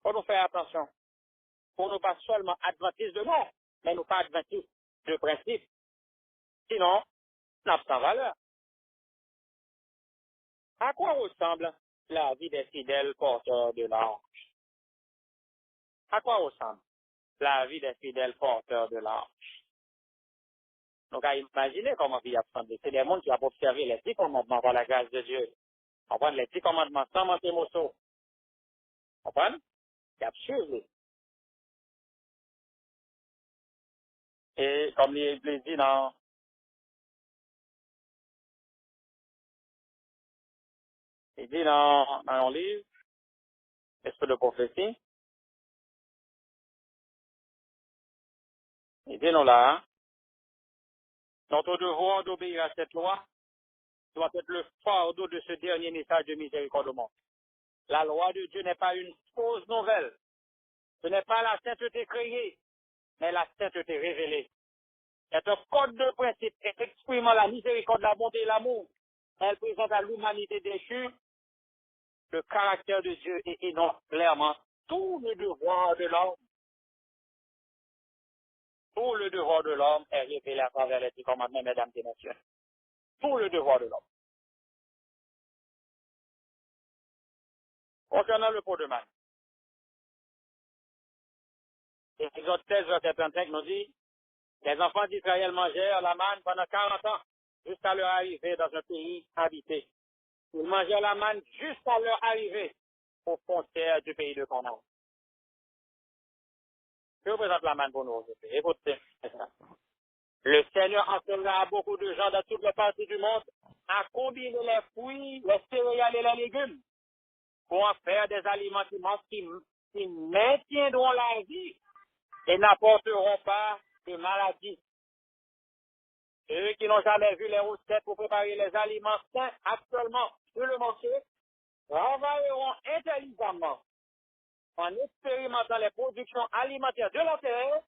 Speaker 1: Faut nous faire attention. Pour nous pas seulement adventistes de mort, mais nous pas adventistes de principe. Sinon, n'a pas de valeur. À quoi ressemble la vie des fidèles porteurs de l'arche? À quoi ressemble la vie des fidèles porteurs de l'arche? Donc, à imaginer comment vie a semblé. C'est des mondes qui ont observé les 10 commandements par la grâce de Dieu. On prend les 10 commandements sans mentir morceau. On prend? C'est absurde. Et comme il dit dans un livre, Esprit de prophétie, il dit non là, notre devoir d'obéir à cette loi doit être le fardeau de ce dernier message de miséricorde au monde. La loi de Dieu n'est pas une fausse nouvelle. Ce n'est pas la sainteté créée, mais la sainteté révélée. C'est un code de principe exprimant la miséricorde, la bonté et l'amour. Elle présente à l'humanité déchue le caractère de Dieu et énonce clairement tout le devoir de l'homme. Tout le devoir de l'homme est révélé à travers les 10 commandements, mesdames et messieurs. Tout le devoir de l'homme. Concernant le pot de manne, Exode 16, verset 35 nous dit, les enfants d'Israël mangèrent la manne pendant 40 ans, jusqu'à leur arrivée dans un pays habité. Ils mangèrent la manne jusqu'à leur arrivée aux frontières du pays de Canaan. Que représente la manne pour nous aujourd'hui? Écoutez, le Seigneur enseignera à beaucoup de gens dans toutes les parties du monde à combiner les fruits, les céréales et les légumes pour en faire des aliments qui maintiendront la vie et n'apporteront pas de maladies. Ceux qui n'ont jamais vu les recettes pour préparer les aliments sains actuellement sur le marché travailleront intelligemment en expérimentant les productions alimentaires de la terre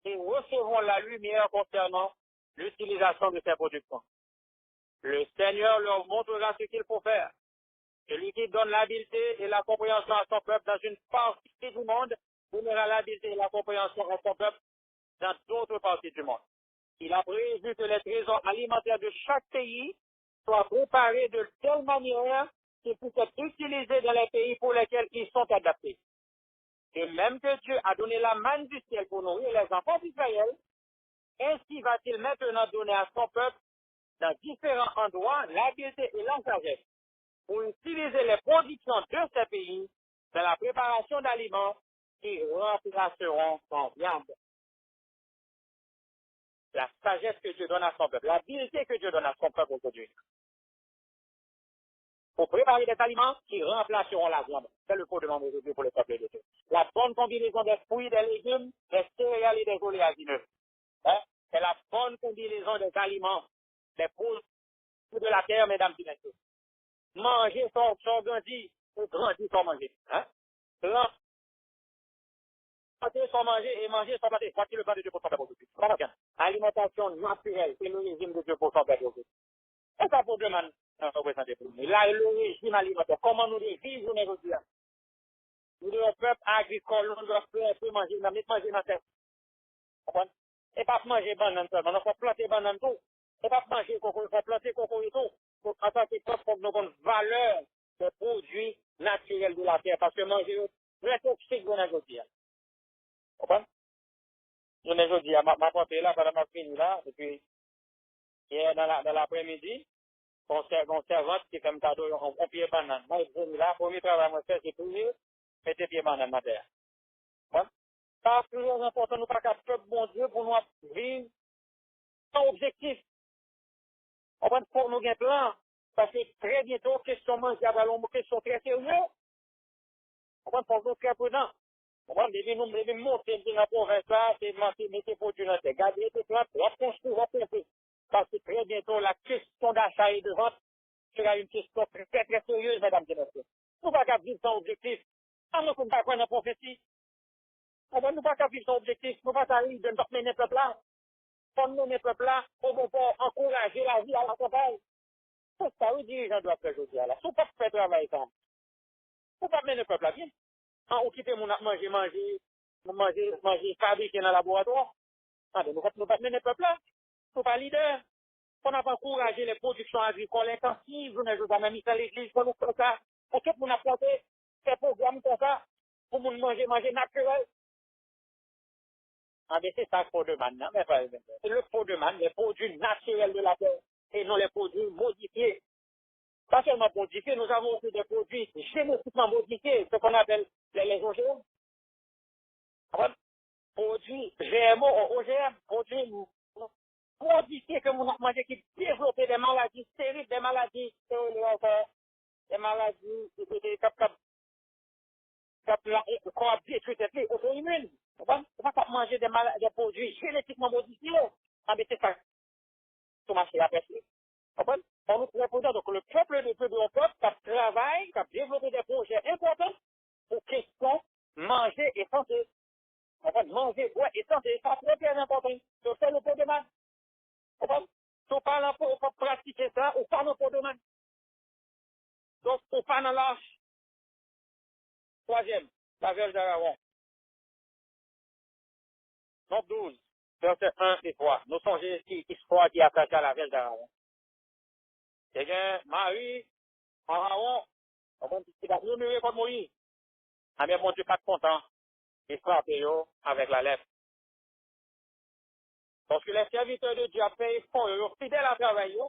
Speaker 1: et recevront la lumière concernant l'utilisation de ces productions. Le Seigneur leur montrera ce qu'il faut faire. Celui qui donne l'habileté et la compréhension à son peuple dans une partie du monde donnera l'habileté et la compréhension à son peuple dans d'autres parties du monde. Il a prévu que les trésors alimentaires de chaque pays soient préparés de telle manière qu'ils puissent être utilisés dans les pays pour lesquels ils sont adaptés. Et même que Dieu a donné la manne du ciel pour nourrir les enfants d'Israël, ainsi va-t-il maintenant donner à son peuple, dans différents endroits, l'habileté et la sagesse pour utiliser les productions de ces pays dans la préparation d'aliments qui remplaceront son viande. La sagesse que Dieu donne à son peuple, l'habileté que Dieu donne à son peuple aujourd'hui. pour préparer des aliments qui remplaceront la viande. C'est le fondement de Dieu pour le peuple de Dieu. La bonne combinaison des fruits, des légumes, des céréales et des oléagineux. Hein? C'est la bonne combinaison des aliments, des produits de la terre, mesdames et messieurs. Manger sans grandir, ou grandir sans manger. Hein? Planter sans manger et manger sans planter. Voici le plan de Dieu pour son peuple aujourd'hui. Alimentation naturelle, c'est le régime de Dieu pour son peuple aujourd'hui. Et ça pour demander représenter pour nous. Là, le régime alimentaire, comment nous devons vivre aujourd'hui? Nous devons peuple agricole, nous devons faire un peu manger, nous devons manger dans la terre. Et pas manger banane seulement, il faut planter banane tout. Et pas manger coco, il faut planter coco et tout. Pour en tant que peuple, pour nous donner valeur des produits naturels de la terre. Parce que manger, c'est toxique de aujourd'hui. Vous comprenez? Je me dis, ma portée là, pendant ma fini là, et puis, hier dans l'après-midi, on servante qui fait un cadeau, on pied banane. Moi, je dis là, premier travail, moi, c'est toujours, mettez pied banane à terre. Parce que c'est important, nous pas qu'à peuple bon Dieu pour nous vivre sans objectif. On va pour nous un plan. Parce que très bientôt, question manger à ballon, question très sérieux. On va pour nous très prudent. On va nous monter dans la province là, c'est mettre pour du lancer. Gardez les plans, on va construire, on va penser. Parce que très bientôt, la question d'achat et de vente sera une question très, très, très sérieuse, mesdames et messieurs. Nous ne pouvons pas vivre sans objectif. Ah, nous ne pouvons pas croire dans la prophétie. On va nous pas vivre sans objectif. Nous ne pouvons pas arriver de nous mener le peuple là. Pour nous, les peuples là, on va pas encourager la vie à la campagne. C'est ça, oui, dirigeants doivent faire aujourd'hui là. Si on ne peut pas faire travail ensemble, on ne peut pas mener le peuple là bien. Quand on quitte mon manger, fabriquer dans le laboratoire, nous ne pouvons pas mener le peuple là. Nous ne sommes pas leaders. On n'a pas encouragé les productions agricoles intensives, nous n'avons pas mis à l'église pour nous faire ça. Pour tout le monde apporter ces programmes comme ça, pour nous manger naturel. Ah, mais c'est ça qu'il faut demander, non? C'est le faux demande, les produits naturels de la terre, et non les produits modifiés. Pas seulement modifiés, nous avons aussi des produits génétiquement modifiés, ce qu'on appelle les OGM. Produits GMO, OGM, produits modifiés que nous avons mangé qui développent des maladies stériles, des maladies, des maladies, qu'on a détruit les auto-immunes. On ne va pas manger des produits génétiquement modifiés. Ah, mais c'est ça. Tout marché après. On nous propose donc le peuple de Dieu, le peuple, qui travaille, qui a développé des projets importants pour question manger et santé. On va manger, boire et santé. Ça, c'est très important. Donc, c'est le pot de man. On va, si on parle pour pratiquer ça, on parle pour de man. Donc, on parle dans l'âge. Troisième, la Vierge d'Aaron. Donc 12, verset 1 et 3. Nous songez ici, histoire qui attache à la Vierge d'Aaron. C'est bien, Marie, Aaron, on va dire qu'il va murmurer contre Moïse. Ah, mais mon Dieu, pas content. Il frappe avec la lèvre. Parce que les serviteurs de Dieu ils sont fidèles à travailler.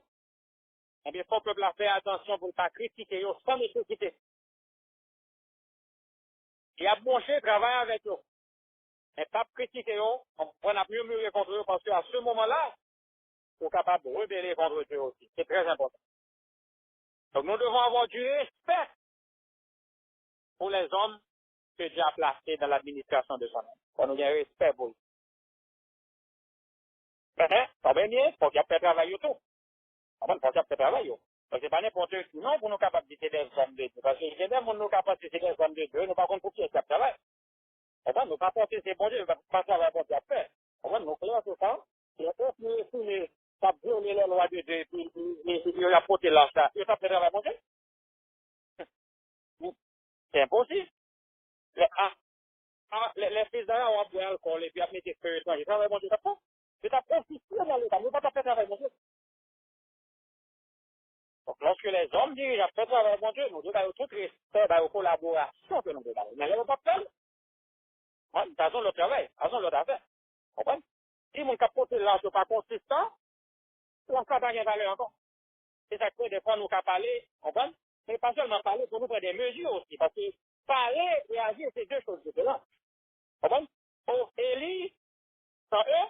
Speaker 1: Eh bien, il faut que le peuple fasse attention pour ne pas critiquer sans nécessité. Il y a bon chef travail avec eux. Mais pas critiquer eux, on a murmurer contre eux parce qu'à ce moment-là, ils sont capables de rebeller contre eux aussi. C'est très important. Donc, nous devons avoir du respect pour les hommes que Dieu a placés dans l'administration de son homme. On nous a un respect pour eux. Mais, ça va bien, il faut qu'il y ait travail tout. Il faut qu'il y ait travail. Donc, ce n'est pas n'importe qui, non, pour nous capables de faire des hommes de Dieu. Parce que j'ai des gens nous capables de faire des hommes de Dieu, nous, par contre, pour qui est-ce qu'il travail. Nous ne pas porter ces bons dieux, nous ne pas travailler pour Dieu faire. Nous faisons tout ça, et on peut ça violer les lois de Dieu, et puis il a porté l'âge là. Il ne pas faire travail pour Dieu. C'est impossible. Les fils d'Aaron ont bu l'alcool et puis ont mis des feux étrangers. Travail bon Dieu, ça pas. C'est à profiter dans l'État. Nous ne pouvons pas faire travail bon Dieu. Donc, lorsque les hommes dirigent à faire travail bon Dieu, nous devons avoir tout respect aux collaborations que nous devons avoir. Mais nous ne pouvons pas faire. De toute façon, le travail, de toute façon, l'autre affaire. Comprenez? Si mon capote là, n'est pas consistant, on ne peut pas gagner valeur encore. C'est ça que des fois, nous pouvons parler, comprenez? Mais pas seulement parler, pour nous prendre des mesures aussi. Parce que parler et agir, c'est deux choses différentes. Comprenez? Pour Élie, sans eux,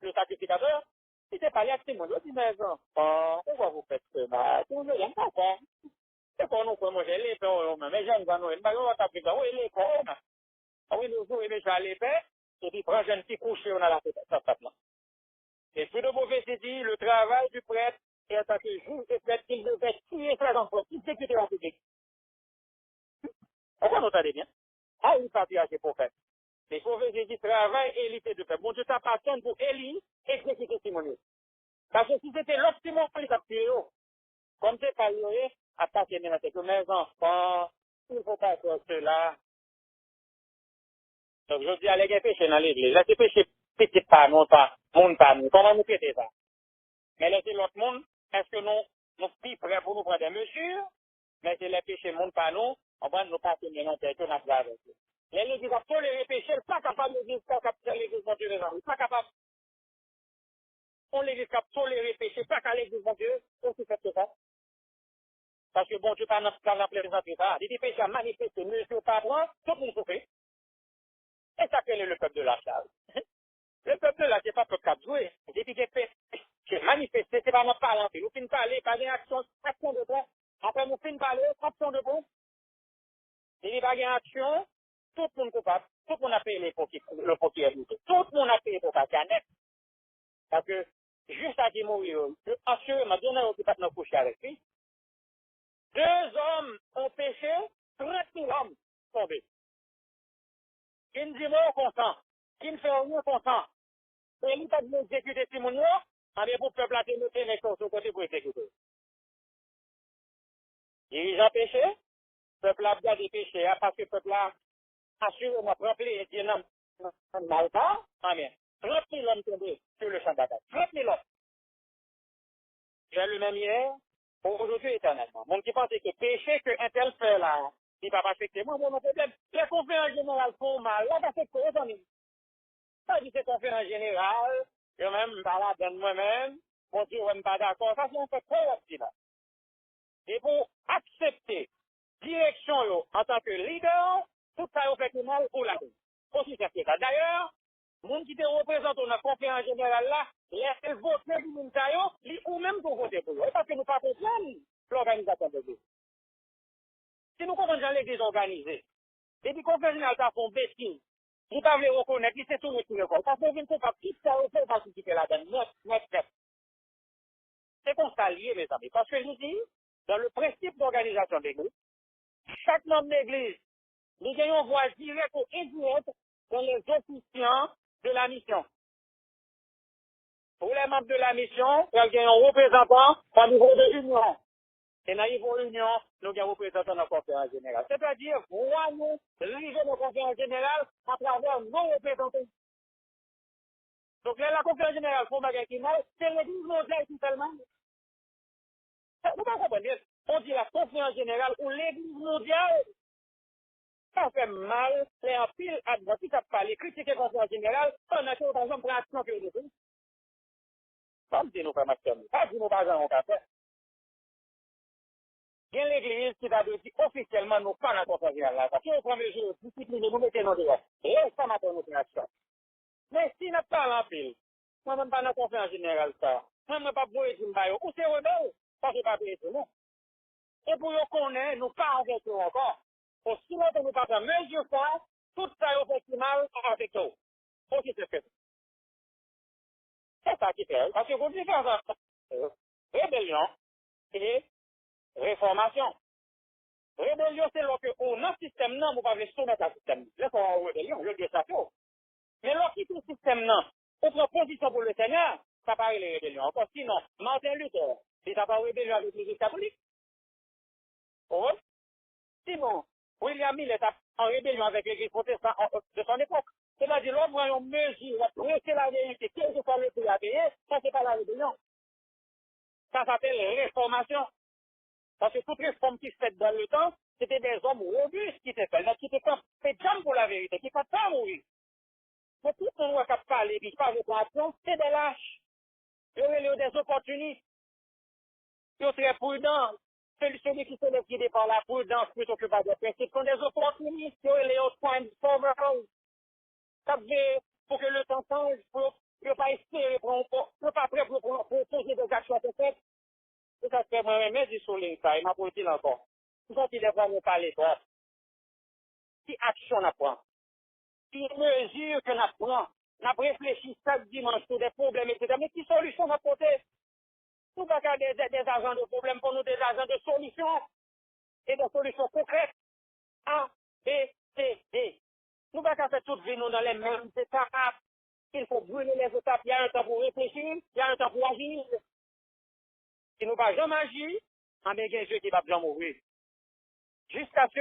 Speaker 1: le sacrificateur, si c'est parlé à tout le monde, il dit, mais pourquoi vous faites ça? Tout le monde n'aime pas ça. C'est qu'on nous peut manger les pains, mais j'aime quand nous, on t'a pris ça, oui, les pains, oui, nous, oui, mais j'ai les pains, et puis prends un petit coucher, on a la tête, ça, et puis de mauvais dit, le travail du prêtre est en tant que juge et prêtre qu'il devait tuer sa enfant, qui sécurité en public. Pourquoi nous entendez bien? Ah, il partit à ses prophètes. Les mauvais dit, travail et élité de faire. Bon Dieu t'appartient pour Élie, exécuter Simon. Parce que si c'était l'autre Simon, il a tué, comme c'est pas lié, attaquer maintenant, c'est que mes enfants, il ne faut pas faire cela. Donc, je dis, allez, péché dans l'église. Là, c'est péché petit pas, non pas, monde pas nous. Comment nous traiter ça? Mais laissez l'autre monde, est-ce que nous sommes prêts pour nous prendre des mesures? Mais c'est les péchés monde pas nous, on va nous passer maintenant, c'est que nous avons avec eux. L'église a toléré les péchés, pas capable de l'église, pas capable de l'église, mon Dieu, les amis, pas capable. On l'église a toléré les péchés, pas qu'à l'église, mon Dieu, aussi fait que ça. Parce que bon Dieu, pas dans la plaisanterie, ça. Les péchés à manifester, mesure pas moi, tout le monde souffre. Et ça, quel est le peuple de la charge? Le peuple là, c'est pas peuple qui a joué. Depuis que c'est manifesté, c'est pas notre parler. Nous finissons parler, pas d'action, action de droit. Après, nous finissons parler, action de bon. Il n'y a pas d'action, tout le monde coupable. Tout le monde a payé le pot qui est bouté. Tout le monde a payé pour passer à net. Parce que, juste à dire mourir, assuré, m'a donné un occupant de coucher avec lui. 2 hommes ont péché, 30 000 hommes tombés. Qui ne dit mort consent, qui ne fait rien consent. Et il t'a dit exécuter Simon, mais pour le peuple a été noté les choses sur côté pour exécuter. Dirigeant péché, le peuple a bien des péchés, parce que le peuple a assurément rappelé et dit non, mal pas, amen. 30 000 hommes tombés sur le champ de bataille. 30 000 hommes. J'ai le même hier, aujourd'hui éternellement. Mon qui pense que péché que un tel fait là, il va pas affecter moi, mon problème. Les conférences générales font mal, là, parce que c'est quoi, ça dit c'est conférence générale, je même pas là dans moi-même, mon Dieu, on n'est pas d'accord, ça c'est un peu trop aussi là. Et pour accepter direction yo, en tant que leader, tout ça fait mal pour la vie. Aussi c'est ça. D'ailleurs, moun qui te représente dans la conférence générale là, laissez voter du moun sa yo, ou même pour voter pour eux. Parce que nous pas besoin l'organisation de Dieu. Si nous comprenons l'église organisée, depuis conférence générale ça font bêtise, vous pouvez reconnaître que c'est tout le monde. Parce que vous ne pouvez pas quitter ça, vous pouvez participer là-dedans. Net. C'est qu'on s'allie, mes amis. Parce que je dis, dans le principe d'organisation d'église, chaque membre d'église, nous gagnons voix directe ou indirecte dans les officiants de la mission. Pour les membres de la mission, nous gagnons représentant au niveau de l'union. Et dans le niveau de l'union, nous gagnons représentant dans la conférence générale. C'est-à-dire, voyons diriger nos conférences générales à travers nos représentants. Donc, là, la conférence générale, pour ma c'est l'église mondiale tout seulement. Vous ne comprenez pas. On dit la conférence générale ou l'église mondiale. Ça fait mal, c'est un pile advertis à parler, critiquer la conférence générale, on a fait autant de pratique que les autres. Pas me dire nous pas maximum. Pas dire nous pas en café. Il y a l'église qui va dire officiellement nous pas dans la conférence générale. Parce qu'on prend les jours, discipliner, nous mettons dans dehors. Et ça m'a donné une action. Mais si nous pas en pile, moi même pas dans la conférence générale ça. Moi même pas pour dire ou c'est rebelle, parce que pas pour non. Et pour nous connaître, nous pas avec eux encore. Pour si nous ne pas faire mesure ça, tout ça est fait mal avec eux. Aussi c'est fait. C'est ça qui fait. Parce que vous dites ça, rébellion et réformation. Rébellion, c'est lorsque on a un système, non, vous ne pouvez pas soumettre un système. Là, c'est en rébellion, je dis ça tout. Mais lorsqu'il y a un système, non, on prend position pour le Seigneur, ça paraît les rébellions. Encore sinon, Martin Luther, il n'a pas rébellion avec l'Église catholique. Oh, sinon, William Mill est en rébellion avec l'Église protestante de son époque. C'est-à-dire, l'homme prend une mesure, presser la vérité, quel que soit le prix à payer, ça, c'est pas la rébellion. Ça s'appelle réformation. Parce que toute réforme qui se fait dans le temps, c'était des hommes robustes qui étaient faits, qui étaient fait jambes pour la vérité, qui ne peuvent pas mourir. Mais tout le monde qui a parlé, qui parle de action, c'est des lâches. Ils ont des opportunistes. Ils sont très prudents. Celui qui se lève qui dépend la prudence plutôt que par des principes sont des opportunistes. Ils ont les autres points de sauveur. Ça veut pour que le temps change, pour ne pas espérer, pour ne pas prêt pour poser des actions à tête. C'est ça que moi-même, je souligne ça, il m'a posé encore. sorti des premiers par l'État. Si action n'a pas, si mesure que n'a prend, n'a réfléchi chaque dimanche sur des problèmes, etc. Mais qui solution n'a apporté? Nous pas qu'à des agents de problème pour nous, des agents de solutions et des solutions concrètes. A, B, C, D. Nous pas qu'à faire toute vie nous dans les mêmes étapes. Il faut brûler les étapes. Il y a un temps pour réfléchir, il y a un temps pour agir. Si nous pas jamais agir, on a bien Dieu qui va bien mourir. Jusqu'à ce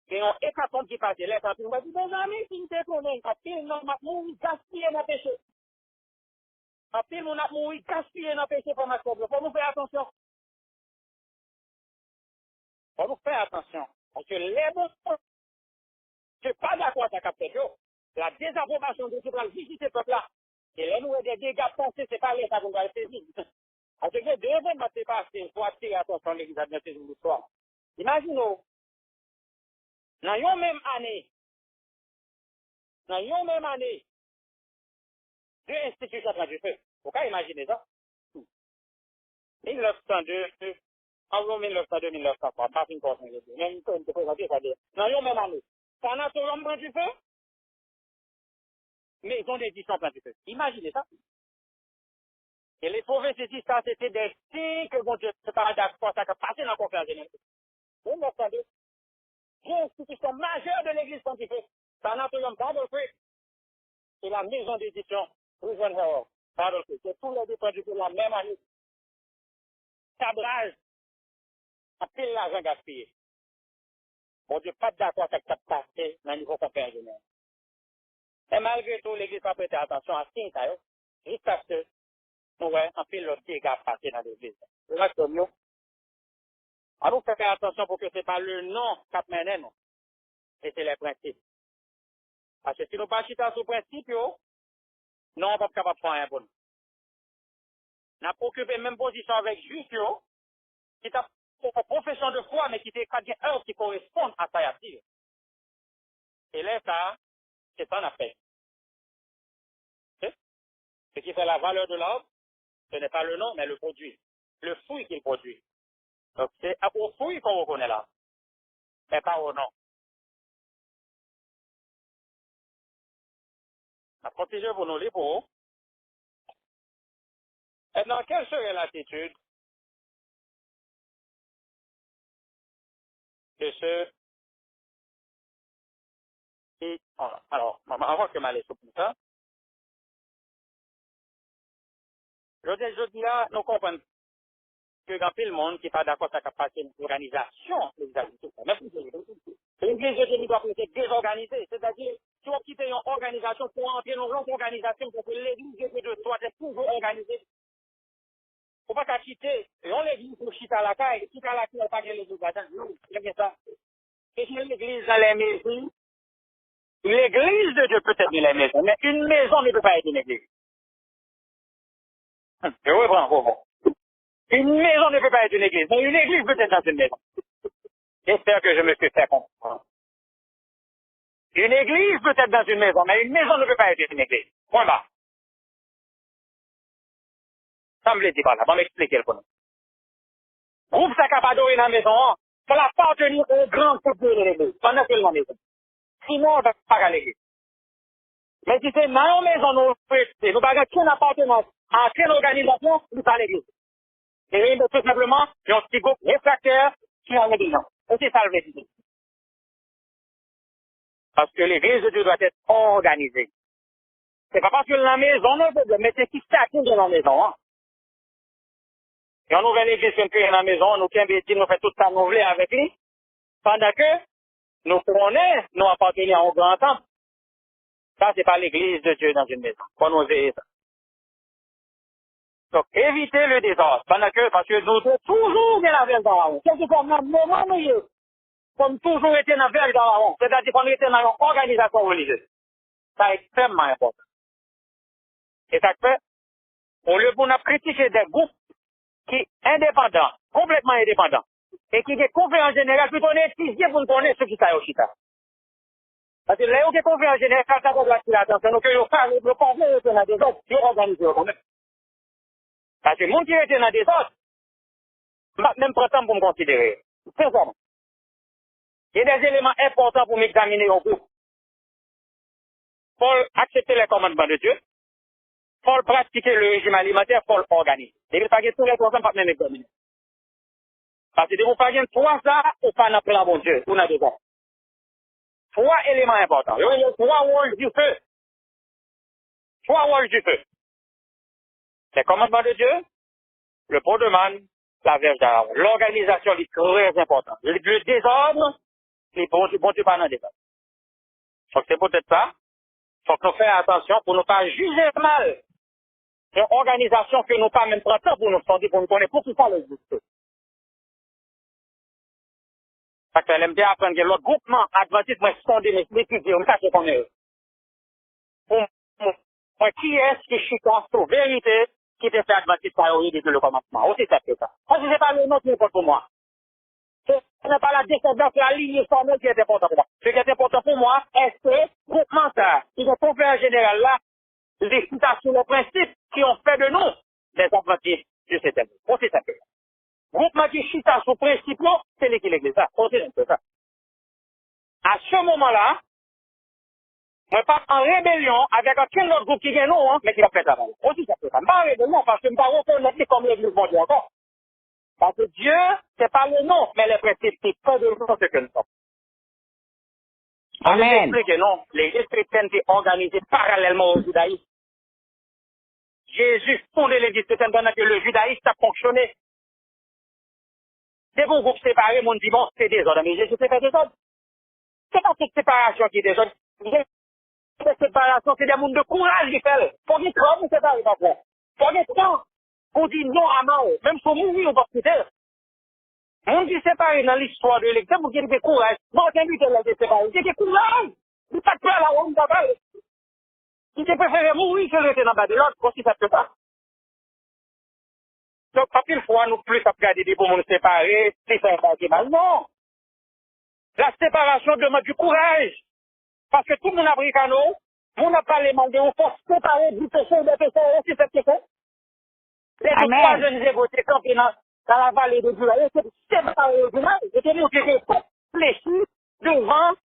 Speaker 1: qu'il y ait un hécatombe qui passe. Là, quand on va dire, mes amis, si nous te connaissons, à pile, non, m'a mouru, gaspiller dans péché. À pile, on a mouru, gaspiller dans péché pour ma trouble. Faut nous faire attention. Faut nous faire attention. Parce que les bons, je ne suis pas d'accord avec la la désapprobation de ce plan visiter ce peuple-là. Et là, nous avons des dégâts passés, c'est pas l'État qu'on va le saisir. Parce que deux événements s'est passé pour attirer attention à l'Église à cette histoire. Imaginez, dans une même année, deux institutions sont du feu. Vous pouvez imaginer ça? 1902, en 1902-1903, pas une porte, même quand on peut présenter ça, dans une même année. Sanatorium prend du feu, maison d'édition prend du feu. Imaginez ça. Et les pauvres dit ça, c'était des signes que bon Dieu se parle d'accord, ça a passé dans la conférence générale. Vous m'entendez? Deux institutions majeures de l'Église pontifère. Sanatorium Bible Creek et la maison d'édition Prison Herald Bible Creek. C'est tous les deux produits pour la même année. Sabrage à pile l'argent gaspillé. Bon Dieu, pas d'accord avec ça passé dans le niveau conférence générale. Et malgré tout, l'Église n'a pas prêté attention à ce ça, jusqu'à ce que nous voyons un pile de dégâts passés dans l'Église. C'est vrai que nous, alors faut faire attention pour que ce n'est pas le nom qui mène, non. Et c'est les principes. Parce que si nous ne pas chiter sur le principe, non, on ne va pas capable de faire un bon. On a occupé même position avec juste, qui t'a une profession de foi, mais qui était pas œuvre qui correspond à ça, dire. Et là, ça, c'est ça qu'on appelle. Ce qui fait la valeur de l'homme, ce n'est pas le nom, mais le produit. Le fruit qu'il produit. Donc, c'est au fruit qu'on reconnaît là, mais pas au nom. La protéger pour nous libres. Maintenant, quelle serait l'attitude de ceux qui... Alors, avant que je m'aille sur ça, je dis là, nous comprenons que dans tout le monde qui n'est pas d'accord avec la capacité d'organisation, l'Église de Dieu doit être désorganisée, c'est-à-dire, tu vas quitter une organisation pour entrer dans une autre organisation, parce que l'Église de Dieu doit être toujours organisée. Il ne faut pas quitter, et on l'Église pour quitter à la caille, quitter à la caille, pas que l'Église va être, non, c'est bien ça. Et si l'Église dans les maisons, l'Église de Dieu peut être dans les maisons, mais une maison ne peut pas être une Église. Je reprends, une maison ne peut pas être une église, mais une église peut être dans une maison. J'espère que je me suis fait comprendre. Une église peut être dans une maison, mais une maison ne peut pas être une église. Point barre. Ça me le dit pas là, on va m'expliquer le point. Groupe Sakapado est dans la maison, ça va appartenir au grand peuple de l'église, pendant que dans la maison. Sinon, on ne va pas à l'église. Mais si c'est dans la maison, nous n'avons aucune appartenance à quelle organisation, nous pas l'église. Et tout simplement, il y a un petit groupe réfractaire qui est en l'église. Et c'est ça le vrai. Parce que l'église de Dieu doit être organisée. C'est pas parce que la maison, non, mais c'est qui s'active dans la maison. Hein. Et on ouvre l'église qui est dans la maison, nous nous fait tout ça nous voulons avec lui. Pendant que nous connaissons, nous appartenons au grand temple. Ça, c'est pas l'église de Dieu dans une maison. Faut nous aider ça. Donc, évitez le désordre. Pendant que, parce que nous devons toujours bien la veille dans la ronde. Quel que soit le moment meilleur, comme toujours été dans la veille dans la ronde. C'est-à-dire qu'on était dans une organisation religieuse. Ça est extrêmement important. Et ça fait, au lieu pour nous critiquer des groupes qui sont indépendants, complètement indépendants, et qui ont conférence générale, plutôt on est étudié pour nous connaître ce qui est au Chita. Parce que là où il y a conférence générale, quand ça doit attirer l'attention, donc il faut le conflit dans des autres, qui organisent quand même. Parce que les gens qui étaient dans des autres, même pas temps pour me considérer. C'est ça. Il y a des éléments importants pour m'examiner au groupe. Faut accepter les commandements de Dieu. Faut pratiquer le régime alimentaire, faut l'organiser. Et il faut que tous les trois pas même examiner. Parce que vous pas trois ça, ou pas dans plan bon Dieu, ou dans deux ans. Trois éléments importants. Il y a trois rôles du feu. Trois rôles du feu. Les commandements de Dieu, le pot de manne, la verge d'Aaron. L'organisation est très importante. Le désordre, les bon Dieu pas dans le désordre. Donc c'est peut-être ça. Faut que nous fassions attention pour ne pas juger mal. C'est une organisation que nous pas même prendre temps pour nous sonder, pour nous connaître pour tout ça le juste. Parce qu'elle aime bien apprendre que l'autre groupement adventiste, moi, sonder mes étudier, on ça c'est qu'on est. Moi, qui est-ce qui chita sur vérité qui te fait adventiste par depuis le commencement? Aussi ça que ça. Parce que c'est pas le nom qui est important pour moi. Ce n'est pas la descendance, la ligne formelle qui est important pour moi. Ce qui est important pour moi, est-ce que groupement ça, qui est conférence générale là, les citations, les principes qui ont fait de nous des adventistes de cette année. Aussi ça que ça. Groupement qui chita sur principe, c'est l'église. Aussi ça. À ce moment-là, moi, pas en rébellion avec aucun autre groupe qui vient non, hein, mais qui va faire travail. Aussi, ça peut pas. Pas en rébellion, parce que je ne pas reconnaître comme l'église mondiale encore. Parce que Dieu, c'est pas le nom, mais les principes qui font de nous ce que nous sommes.
Speaker 2: Amen.
Speaker 1: Je que non, l'église chrétienne est organisée parallèlement au judaïsme. Jésus fondé l'église chrétienne pendant que le judaïsme a fonctionné. Des bons groupes séparés, mon dit bon, c'est désordre. Mais Jésus s'est fait désordre. C'est pas cette séparation qui est désordre. Cette séparation, c'est des mondes de courage qui fait. Pour dire trop, vous séparez pas quoi. Pour dire trop, on dit non à mort. Même si on mourir, on va se faire. On dit séparé dans l'histoire de l'église, vous avez courage. Bon, c'est lui qui l'a séparé. C'est courage. Il pas de peur là, on va pas. Il préféré mourir que rester dans le bas de l'autre, aussi ça peut pas. Donc, pas une fois, nous plus à regarder des bons mondes séparés, c'est ça qui mal. Non. La séparation demande du courage. Parce que tout le monde a pris canot, on n'a pas les mal de on faut séparer du péché des péchés, aussi c'est péché. Les deux trois jeunes égotés campés dans la vallée de Dieu, ils étaient séparés du mal, ils étaient montrés que fléchis devant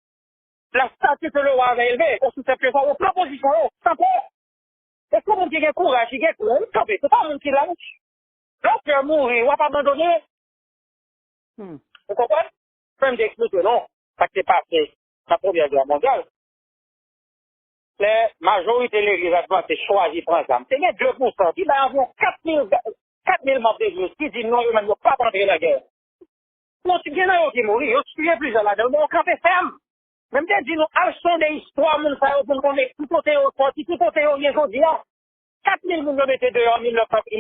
Speaker 1: la statue que le roi avait élevée, aussi c'est que ça, aux propositions, sans peur. Et comment il y a courage, il y a courage, c'est pas un monde qui lâche. L'autre mourir, on va pas abandonner. Vous comprenez? Je peux me expliquer, non? Ça qui s'est passé la Première Guerre mondiale. La majorité de l'église adventiste c'est choisi pour exemple. C'est les 2%, il y a environ 4000 membres d'église qui disent non, ils ne vont pas rentrer la guerre. On se dit, il y a qui mourir, on se tue plusieurs là-dedans, on campé ferme. Même des dit, nous, sont des histoires, nous savons pour qu'on est tout côté au sport, tout côté au lieu aujourd'hui. 4000 nous mettez dehors, 1900 qui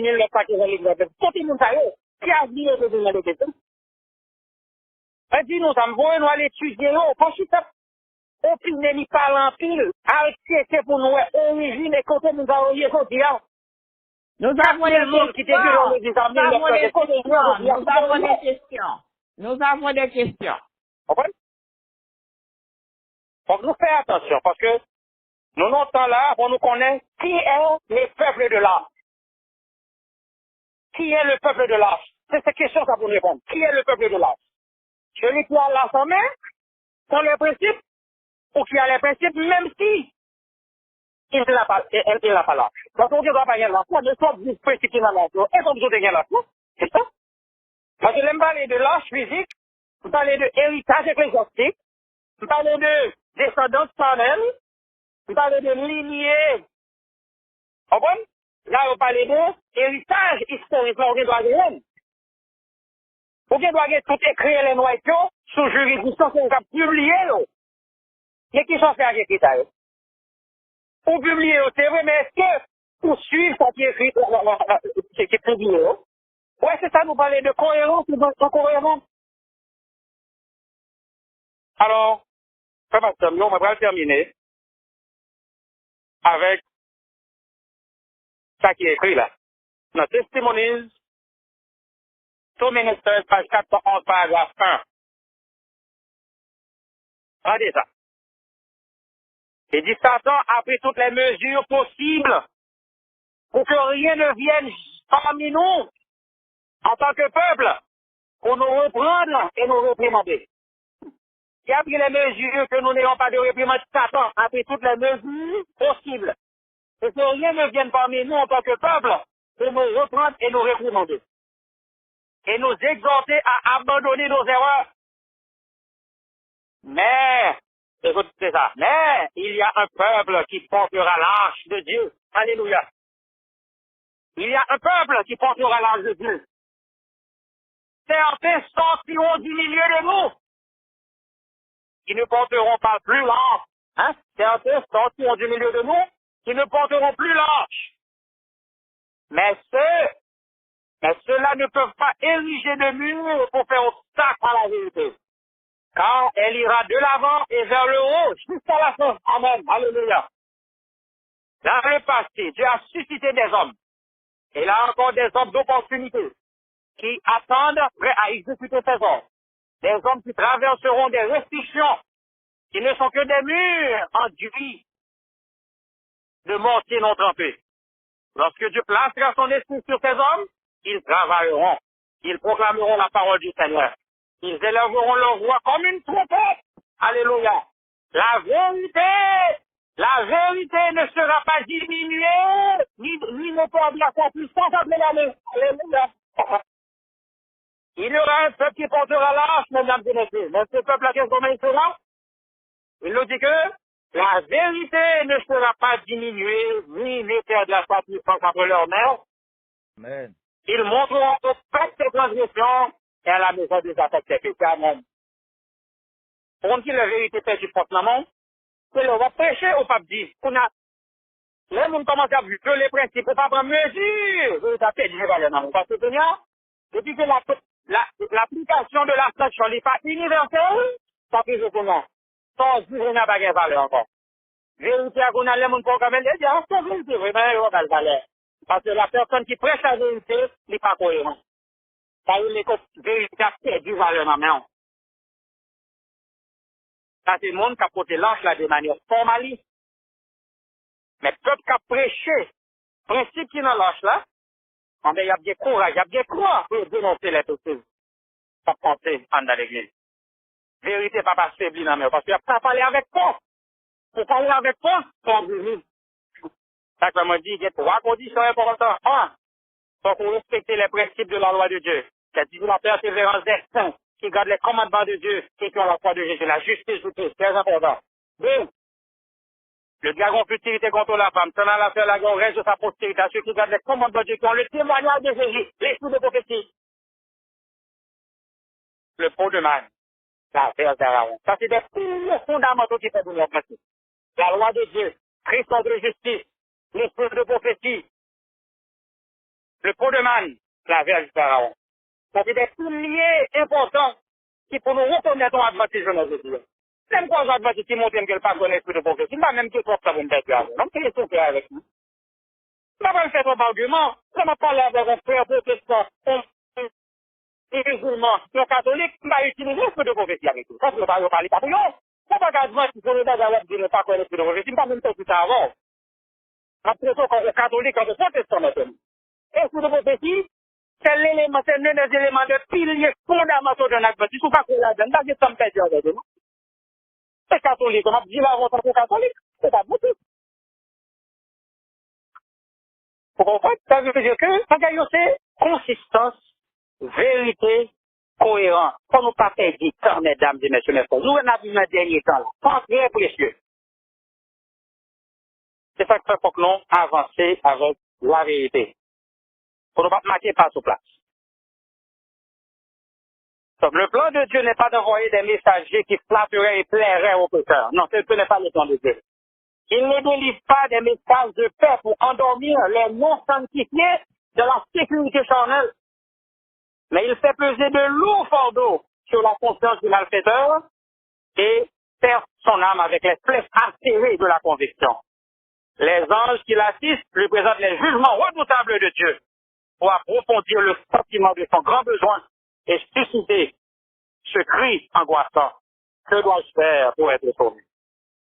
Speaker 1: ont l'église. Tout le monde savait, qui a dit de devenir l'église. On dit, nous, ça me voit, nous allons étudier, quand je suis opiné ni parle en pile, c'est pour nous, origine et côté nous avons eu aujourd'hui.
Speaker 2: Nous avons des questions. Nous avons des questions.
Speaker 1: Comprenez? Donc nous faisons attention parce que nous notons là, on nous connaît qui est le peuple de l'âge. Qui est le peuple de l'âge? C'est cette question que vous nous répondre. Qui est le peuple de l'âge? Celui qui a la en main, dans le principe, ou qui a les principes, même si il n'a pas l'âge. Donc on ne doit pas gagner la foi, de sorte du principe qui n'a l'âge. Et comme vous avez gagné la foi, c'est ça? Parce que je parler de l'âge physique, je parler de héritage ecclésiastique, je parler de descendance charnelle, je parler de lignée. Vous comprenez? Là, on parle de héritage historique, là, on doit gagner. On doit gagner tout écrire les noyaux sous juridiction qu'on va publier. Et qui sont faits avec ça? Pour publier, c'est vrai, mais est-ce que pour suivre ce qui est écrit, ce qui est publié? Ouais, c'est ça, nous parler de cohérence, de cohérence. Alors, frère Pasteur, on va terminer avec ça qui est écrit là. Dans Testimonies, tout ministère, page 411, paragraphe 1. Regardez ça. Il dit, Satan a pris toutes les mesures possibles pour que rien ne vienne parmi nous, en tant que peuple, pour nous reprendre et nous réprimander. qui a pris les mesures que nous n'ayons pas de réprimande Satan, a pris toutes les mesures possibles. Et que rien ne vienne parmi nous en tant que peuple pour nous reprendre et nous réprimander. Et nous exhorter à abandonner nos erreurs. Mais, écoutez ça, mais il y a un peuple qui portera l'arche de Dieu. Alléluia. Il y a un peuple qui portera l'arche de Dieu. Certains sortiront du milieu de nous, qui ne porteront pas plus l'arche. Hein? Certains sortiront du milieu de nous, qui ne porteront plus l'arche. Mais ceux-là ne peuvent pas ériger de mur pour faire obstacle à la vérité. Car elle ira de l'avant et vers le haut jusqu'à la fin. Amen. Alléluia. Dans le passé, Dieu a suscité des hommes. Et là encore des hommes d'opportunité qui attendent prêts à exécuter ces ordres. Des hommes qui traverseront des restrictions qui ne sont que des murs enduits de mortier non trempé. Lorsque Dieu placera son esprit sur ces hommes, ils travailleront. Ils proclameront la parole du Seigneur. Ils élèveront leur voix comme une trompette. Alléluia. La vérité ne sera pas diminuée, ni ne perdra sa puissance entre la main. Alléluia. Il y aura un peuple qui portera l'arche, mesdames et messieurs. Mais ce peuple-là, qu'est-ce qu'on sera? Il nous dit que la vérité ne sera pas diminuée, ni ne perdra sa puissance entre leurs mains.
Speaker 3: Amen.
Speaker 1: Ils montreront au peuple ses transgressions et à la maison des attaques des péchés. Amen. Pour qui la vérité fait du portement, c'est le va prêcher au pape dit. Là, on commence à violer les principes, on ne pas prendre mesure. Ça fait du valeur, non. Parce que, depuis que l'application de la sanction n'est pas universelle, ça fait que non. Sans dire, on n'a pas de valeur encore. Vérité, on a les gens pour quand même dire, ah, c'est vérité, vraiment, on a de valeur. Parce que la personne qui prêche la vérité n'est pas cohérente. Ça veut dire que la vérité a perdu valeur dans la main. Ça, c'est le monde qui a porté l'arche là de manière formaliste. Mais peuple qui a prêché, principe qui est dans l'arche là, il y a bien courage, il y a bien croire pour dénoncer les choses. Pas penser en dans l'église. Vérité, pas pas faiblir dans la main. Parce qu'il n'y a pas parler avec toi. Pour parler avec toi, c'est l'église. Ça, comme on dit, il y a 3 conditions importantes. 1, il faut qu'on respecte les principes de la loi de Dieu. C'est-à-dire la persévérance des saints qui gardent les commandements de Dieu et qui ont la foi de Jésus. La justice, c'est très important. 2, le dragon futilité contre la femme. Tenant la faire la guerre au reste de sa postérité. À ceux qui gardent les commandements de Dieu, qui ont le témoignage de Jésus, l'esprit de prophétie. Le pot de manne. La verse d'Aaron. Ça, c'est des piliers fondamentaux qui font de notre pratique. La loi de Dieu, Christ de justice, l'esprit de prophétie, le pot de manne, la verse d'Aaron. Ça, c'est des piliers importants qui pour nous reconnaître en adventisme de Dieu. Même quand j'adventiste, qui montre que le pas connaît l'esprit de prophétie, pas même que ça vous me fait avec nous. Donc, c'est ce avec nous. Je ne vais pas faire trop d'arguments. Je vais parler avec un frère protestant, un musulman, un catholique, je vais utiliser l'esprit de prophétie avec vous. Ça, je ne vais pas parler pas pour nous. Je ne vais pas adventiste pour le bagage de ne pas connaître l'esprit de prophétie. Je ne vais pas même faire tout ça avant. Après tout, quand le catholique, quand le protestant maintenant. L'esprit de prophétie, c'est l'élément, c'est l'un des éléments de piliers fondamentaux d'un adventiste. Il ne faut pas qu'on la donne. Ça me fait dire avec nous. C'est catholique, on a dit la voix en tant que catholique, c'est pas beaucoup. Vous comprenez? Ça veut dire que, c'est consistance, vérité, cohérence. Pour nous pas perdre du temps, mesdames et messieurs, nous, on a vu un dernier temps, là. C'est très précieux. C'est ça qu'il faut que nous avancer avec la vérité. Pour ne pas marquer pas sur place. Donc, le plan de Dieu n'est pas d'envoyer des messagers qui flatteraient et plairaient aux pécheurs. Non, ce n'est pas le plan de Dieu. Il ne délivre pas des messages de paix pour endormir les non-sanctifiés de la sécurité charnelle. Mais il fait peser de lourds fardeaux sur la conscience du malfaiteur et perd son âme avec les flèches acérées de la conviction. Les anges qui l'assistent lui présentent les jugements redoutables de Dieu pour approfondir le sentiment de son grand besoin et susciter ce cri angoissant. Que dois-je faire pour être sauvé?